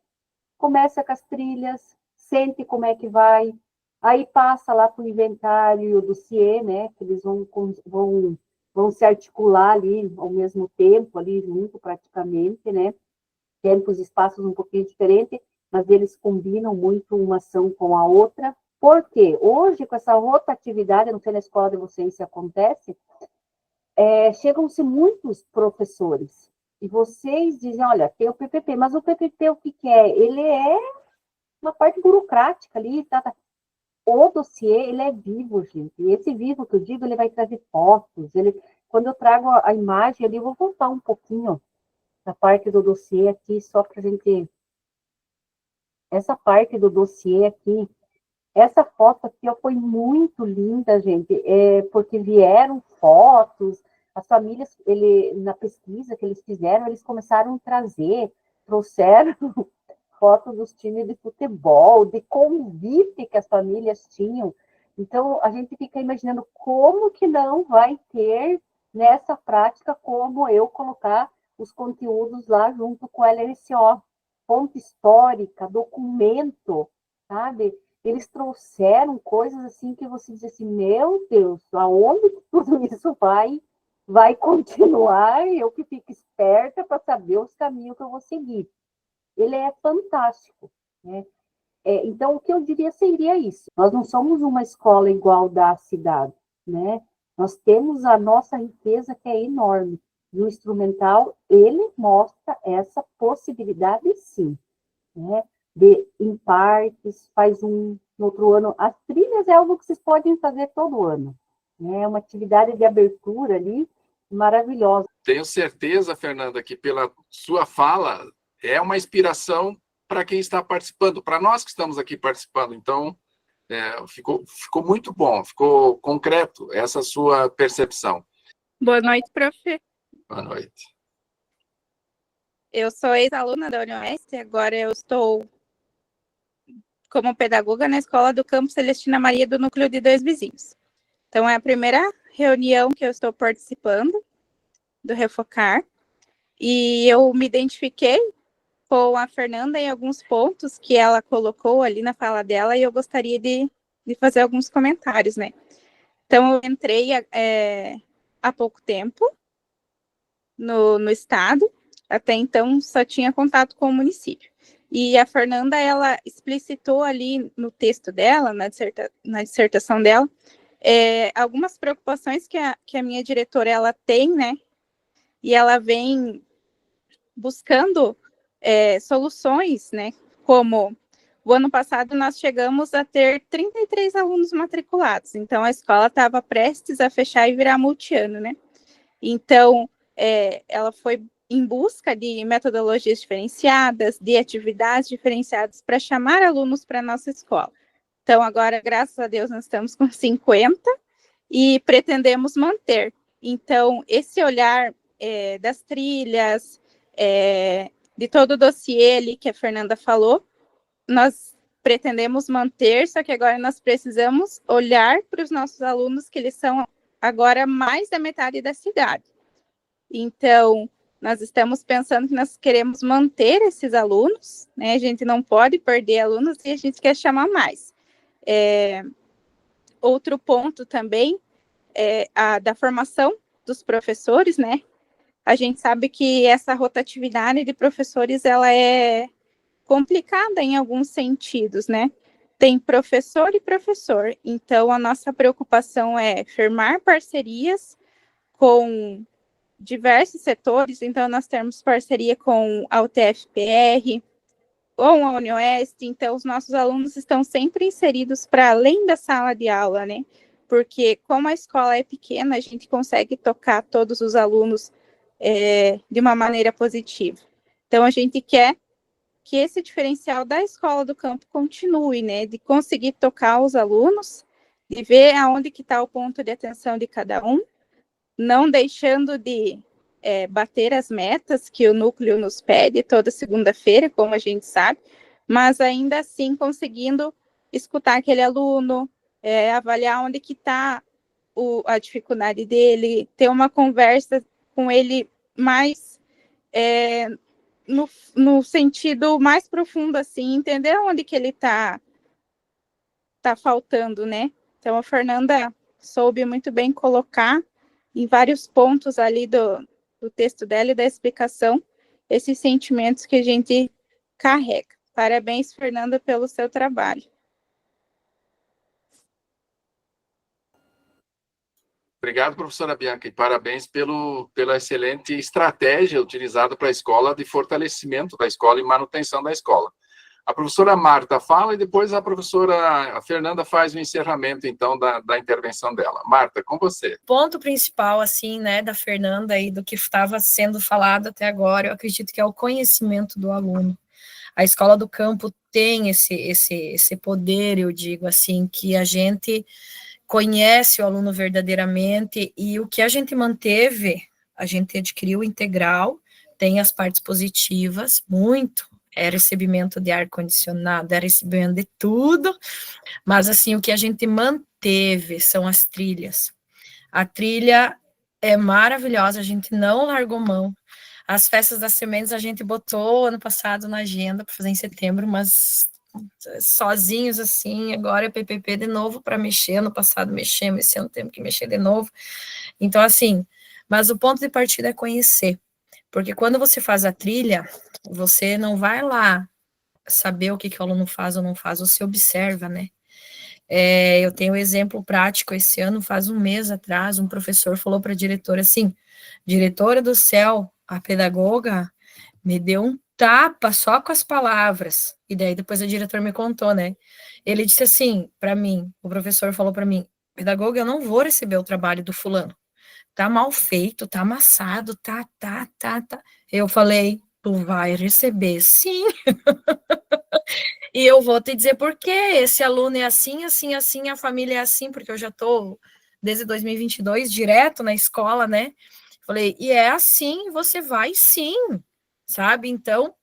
Começa com as trilhas, sente como é que vai, aí passa lá para o inventário e o dossiê, né, que eles vão se articular ali ao mesmo tempo, ali junto praticamente, né, tempos e espaços um pouquinho diferentes, mas eles combinam muito uma ação com a outra. Por quê? Hoje, com essa rotatividade, não sei na escola de vocês se acontece, chegam-se muitos professores, e vocês dizem, olha, tem o PPP, mas o PPP o que é? Ele é uma parte burocrática ali, tá? O dossiê, ele é vivo, gente, e esse vivo que eu digo, ele vai trazer fotos, quando eu trago a imagem ali, eu vou voltar um pouquinho da parte do dossiê aqui, só para a gente... Essa parte do dossiê aqui, essa foto aqui ó, foi muito linda, gente, porque vieram fotos, as famílias, na pesquisa que eles fizeram, eles começaram a trouxeram fotos dos times de futebol, de convite que as famílias tinham. Então, a gente fica imaginando como que não vai ter nessa prática como eu colocar os conteúdos lá junto com a LRCO, fonte histórica, documento, sabe? Eles trouxeram coisas assim que você diz assim, meu Deus, aonde tudo isso vai continuar? Eu que fico esperta para saber os caminhos que eu vou seguir. Ele é fantástico, né? Então, o que eu diria seria isso. Nós não somos uma escola igual da cidade, né? Nós temos a nossa riqueza que é enorme. E o instrumental, ele mostra essa possibilidade, sim, né? Em partes, faz no outro ano. As trilhas é algo que vocês podem fazer todo ano, né? É uma atividade de abertura ali maravilhosa.
Tenho certeza, Fernanda, que pela sua fala é uma inspiração para quem está participando, para nós que estamos aqui participando. Então, ficou muito bom, ficou concreto essa sua percepção.
Boa noite, prof.
Boa noite.
Eu sou ex-aluna da UniOeste, agora eu estou como pedagoga na escola do Campo Celestina Maria do Núcleo de Dois Vizinhos. Então, é a primeira reunião que eu estou participando do Refocar, e eu me identifiquei com a Fernanda em alguns pontos que ela colocou ali na fala dela, e eu gostaria de fazer alguns comentários, né? Então, eu entrei há pouco tempo no estado, até então só tinha contato com o município. E a Fernanda, ela explicitou ali no texto dela, na dissertação dela, algumas preocupações que a minha diretora, ela tem, né? E ela vem buscando soluções, né? Como o ano passado nós chegamos a ter 33 alunos matriculados, então a escola estava prestes a fechar e virar multiano, né? Então, ela foi em busca de metodologias diferenciadas, de atividades diferenciadas para chamar alunos para a nossa escola. Então, agora, graças a Deus, nós estamos com 50 e pretendemos manter. Então, esse olhar das trilhas, de todo o dossiê ali que a Fernanda falou, nós pretendemos manter, só que agora nós precisamos olhar para os nossos alunos, que eles são agora mais da metade da cidade. Então, nós estamos pensando que nós queremos manter esses alunos, né? A gente não pode perder alunos e a gente quer chamar mais. Outro ponto também é da formação dos professores, né? A gente sabe que essa rotatividade de professores, ela é complicada em alguns sentidos, né? Tem professor e professor, então a nossa preocupação é firmar parcerias com diversos setores, então nós temos parceria com a UTFPR, ou a UniOeste, então os nossos alunos estão sempre inseridos para além da sala de aula, né? Porque como a escola é pequena, a gente consegue tocar todos os alunos de uma maneira positiva. Então, a gente quer que esse diferencial da escola do campo continue, né? De conseguir tocar os alunos, de ver aonde que está o ponto de atenção de cada um, não deixando de bater as metas que o núcleo nos pede toda segunda-feira, como a gente sabe, mas ainda assim conseguindo escutar aquele aluno, avaliar onde que está a dificuldade dele, ter uma conversa com ele mais no sentido mais profundo, assim, entender onde que ele tá faltando, né? Então, a Fernanda soube muito bem colocar em vários pontos ali do texto dela e da explicação esses sentimentos que a gente carrega. Parabéns, Fernanda, pelo seu trabalho.
Obrigado, professora Bianca, e parabéns pela excelente estratégia utilizada para a escola de fortalecimento da escola e manutenção da escola. A professora Marta fala e depois a professora Fernanda faz o encerramento, então, da intervenção dela. Marta, com você.
Ponto principal, assim, né, da Fernanda e do que estava sendo falado até agora, eu acredito que é o conhecimento do aluno. A escola do campo tem esse poder, eu digo assim, que a gente conhece o aluno verdadeiramente, e o que a gente manteve, a gente adquiriu integral, tem as partes positivas, muito, é recebimento de ar-condicionado, é recebimento de tudo, mas assim, o que a gente manteve são as trilhas. A trilha é maravilhosa, a gente não largou mão. As festas das sementes a gente botou ano passado na agenda para fazer em setembro, mas sozinhos assim, agora é PPP de novo para mexer, ano passado mexemos, esse ano temos que mexer de novo. Então, assim, mas o ponto de partida é conhecer, porque quando você faz a trilha, você não vai lá saber o que o aluno faz ou não faz, você observa, né? Eu tenho um exemplo prático, esse ano, faz um mês atrás, um professor falou para a diretora assim, diretora do céu, a pedagoga me deu um tapa só com as palavras, e daí depois a diretora me contou, né? Ele disse assim, para mim, o professor falou para mim, pedagoga, eu não vou receber o trabalho do fulano, tá mal feito, tá amassado, tá. Eu falei, tu vai receber, sim. E eu vou te dizer por quê, esse aluno é assim, a família é assim, porque eu já tô desde 2022 direto na escola, né? Falei, e é assim, você vai sim, sabe? Então,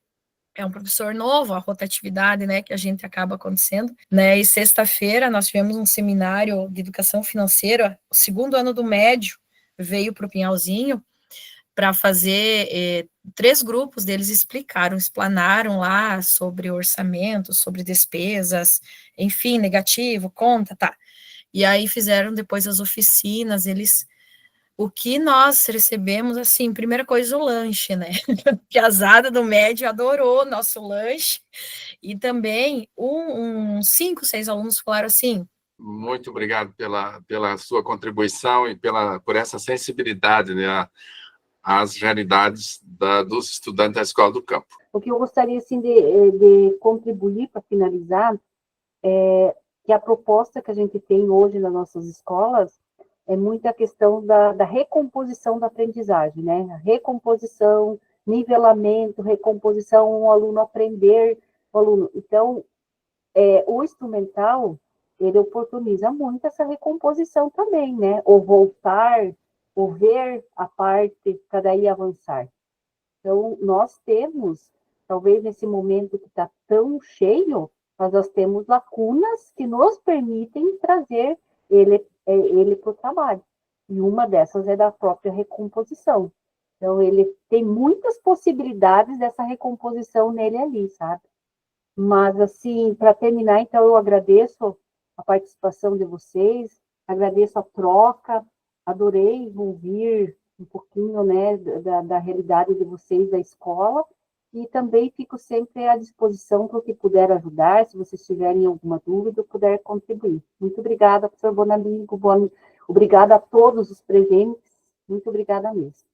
é um professor novo, a rotatividade, né, que a gente acaba acontecendo, né? E sexta-feira nós tivemos um seminário de educação financeira, o segundo ano do médio veio para o Pinhalzinho para fazer 3 grupos deles explanaram lá sobre orçamento, sobre despesas, enfim, negativo, conta, tá. E aí fizeram depois as oficinas, o que nós recebemos, assim, primeira coisa, o lanche, né? Piazada do médio adorou nosso lanche, e também 5, 6 alunos falaram assim.
Muito obrigado pela sua contribuição e por essa sensibilidade, né, às realidades dos estudantes da Escola do Campo.
O que eu gostaria, assim, de contribuir para finalizar é que a proposta que a gente tem hoje nas nossas escolas é muito a questão da recomposição da aprendizagem, né? A recomposição, nivelamento, recomposição, o aluno aprender, o aluno. Então, o instrumental, ele oportuniza muito essa recomposição também, né? Ou voltar, ou ver a parte para daí avançar. Então, nós temos, talvez nesse momento que está tão cheio, mas nós temos lacunas que nos permitem trazer ele para o trabalho. E uma dessas é da própria recomposição. Então, ele tem muitas possibilidades dessa recomposição nele ali, sabe? Mas, assim, para terminar, então, eu agradeço a participação de vocês, agradeço a troca, adorei ouvir um pouquinho, né, da realidade de vocês da escola, e também fico sempre à disposição para o que puder ajudar, se vocês tiverem alguma dúvida, eu puder contribuir. Muito obrigada, professor Bonamigo, obrigada a todos os presentes, muito obrigada mesmo.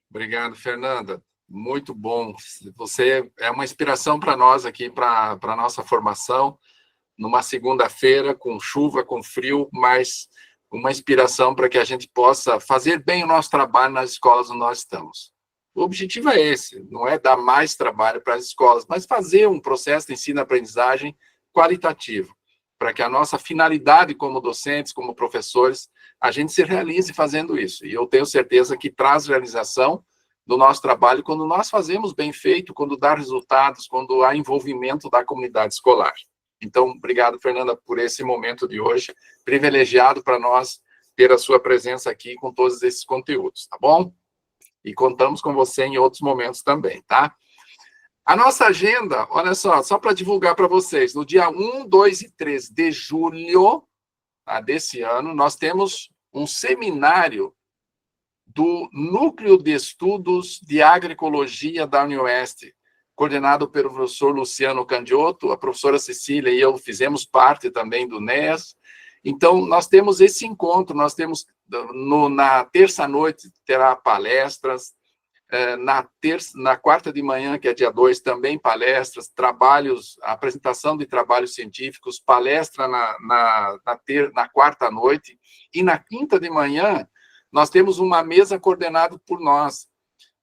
Obrigado, Fernanda. muito bom. Você é uma inspiração para nós aqui, para a nossa formação, numa segunda-feira, com chuva, com frio, mas uma inspiração para que a gente possa fazer bem o nosso trabalho nas escolas onde nós estamos. O objetivo é esse, não é dar mais trabalho para as escolas, mas fazer um processo de ensino-aprendizagem qualitativo, para que a nossa finalidade como docentes, como professores, a gente se realize fazendo isso. E eu tenho certeza que traz realização do nosso trabalho quando nós fazemos bem feito, quando dá resultados, quando há envolvimento da comunidade escolar. Então, obrigado, Fernanda, por esse momento de hoje, privilegiado para nós ter a sua presença aqui com todos esses conteúdos, tá bom? E contamos com você em outros momentos também, tá? A nossa agenda, olha só para divulgar para vocês, no dia 1, 2 e 3 de julho, tá, desse ano, nós temos um seminário do Núcleo de Estudos de Agroecologia da UniOeste, coordenado pelo professor Luciano Candiotto, a professora Cecília e eu fizemos parte também do NES. Então, nós temos esse encontro, nós temos, na terça-noite, terá palestras, na quarta de manhã, que é dia 2, também palestras, trabalhos, apresentação de trabalhos científicos, palestra na quarta-noite, e na quinta de manhã, nós temos uma mesa coordenada por nós,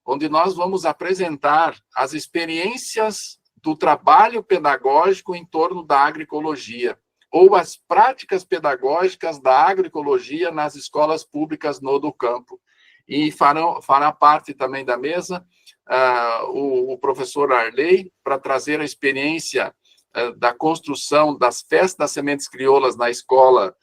onde nós vamos apresentar as experiências do trabalho pedagógico em torno da agroecologia, ou as práticas pedagógicas da agroecologia nas escolas públicas no campo. E fará parte também da mesa o professor Arley, para trazer a experiência da construção das festas das sementes crioulas na escola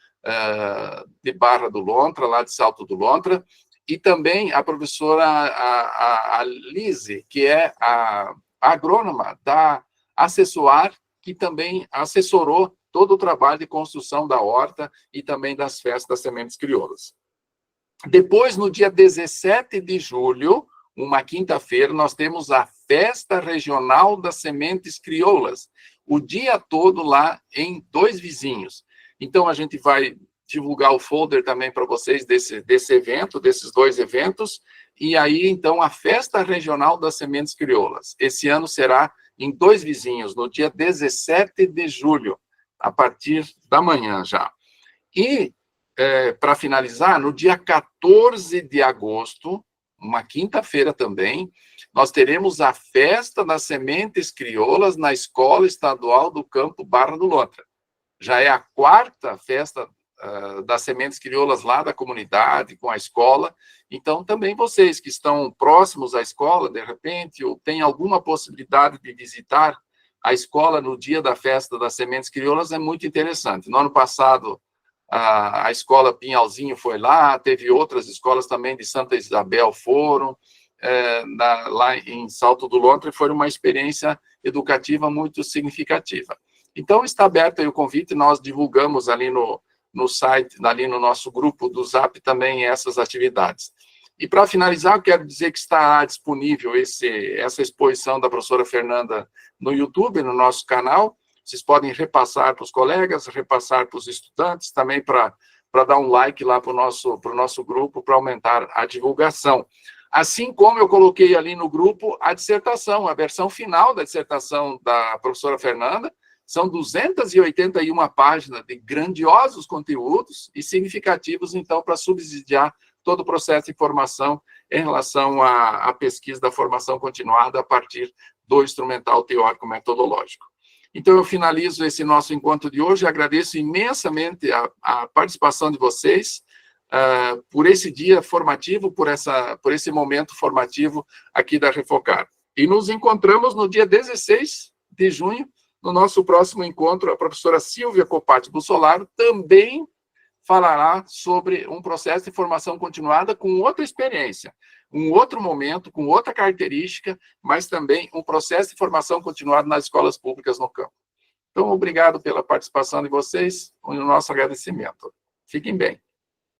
de Barra do Lontra, lá de Salto do Lontra, e também a professora a Lise, que é a agrônoma da Assessoar, que também assessorou todo o trabalho de construção da horta e também das festas das sementes crioulas. Depois, no dia 17 de julho, uma quinta-feira, nós temos a Festa Regional das Sementes Crioulas, o dia todo lá em Dois Vizinhos. Então, a gente vai divulgar o folder também para vocês desse evento, desses dois eventos, e aí, então, a Festa Regional das Sementes Crioulas. Esse ano será em Dois Vizinhos, no dia 17 de julho, a partir da manhã já. E, para finalizar, no dia 14 de agosto, uma quinta-feira também, nós teremos a Festa das Sementes Crioulas na Escola Estadual do Campo Barra do Lontra. Já é a quarta festa das sementes crioulas lá da comunidade, com a escola. Então, também vocês que estão próximos à escola, de repente, ou têm alguma possibilidade de visitar a escola no dia da festa das sementes crioulas, é muito interessante. No ano passado, a escola Pinhalzinho foi lá, teve outras escolas também de Santa Isabel foram, lá em Salto do Lontra, e foi uma experiência educativa muito significativa. Então, está aberto aí o convite, nós divulgamos ali no site, ali no nosso grupo do Zap também essas atividades. E para finalizar, eu quero dizer que está disponível essa exposição da professora Fernanda no YouTube, no nosso canal. Vocês podem repassar para os colegas, repassar para os estudantes, também para dar um like lá para o nosso grupo, para aumentar a divulgação. Assim como eu coloquei ali no grupo a dissertação, a versão final da dissertação da professora Fernanda. São 281 páginas de grandiosos conteúdos e significativos, então, para subsidiar todo o processo de formação em relação à pesquisa da formação continuada a partir do instrumental teórico-metodológico. Então, eu finalizo esse nosso encontro de hoje, agradeço imensamente a participação de vocês, por esse dia formativo, por esse momento formativo aqui da Refocar. E nos encontramos no dia 16 de junho, no nosso próximo encontro. A professora Silvia Copati Bussolaro também falará sobre um processo de formação continuada com outra experiência, um outro momento, com outra característica, mas também um processo de formação continuada nas escolas públicas no campo. Então, obrigado pela participação de vocês, e o nosso agradecimento. Fiquem bem.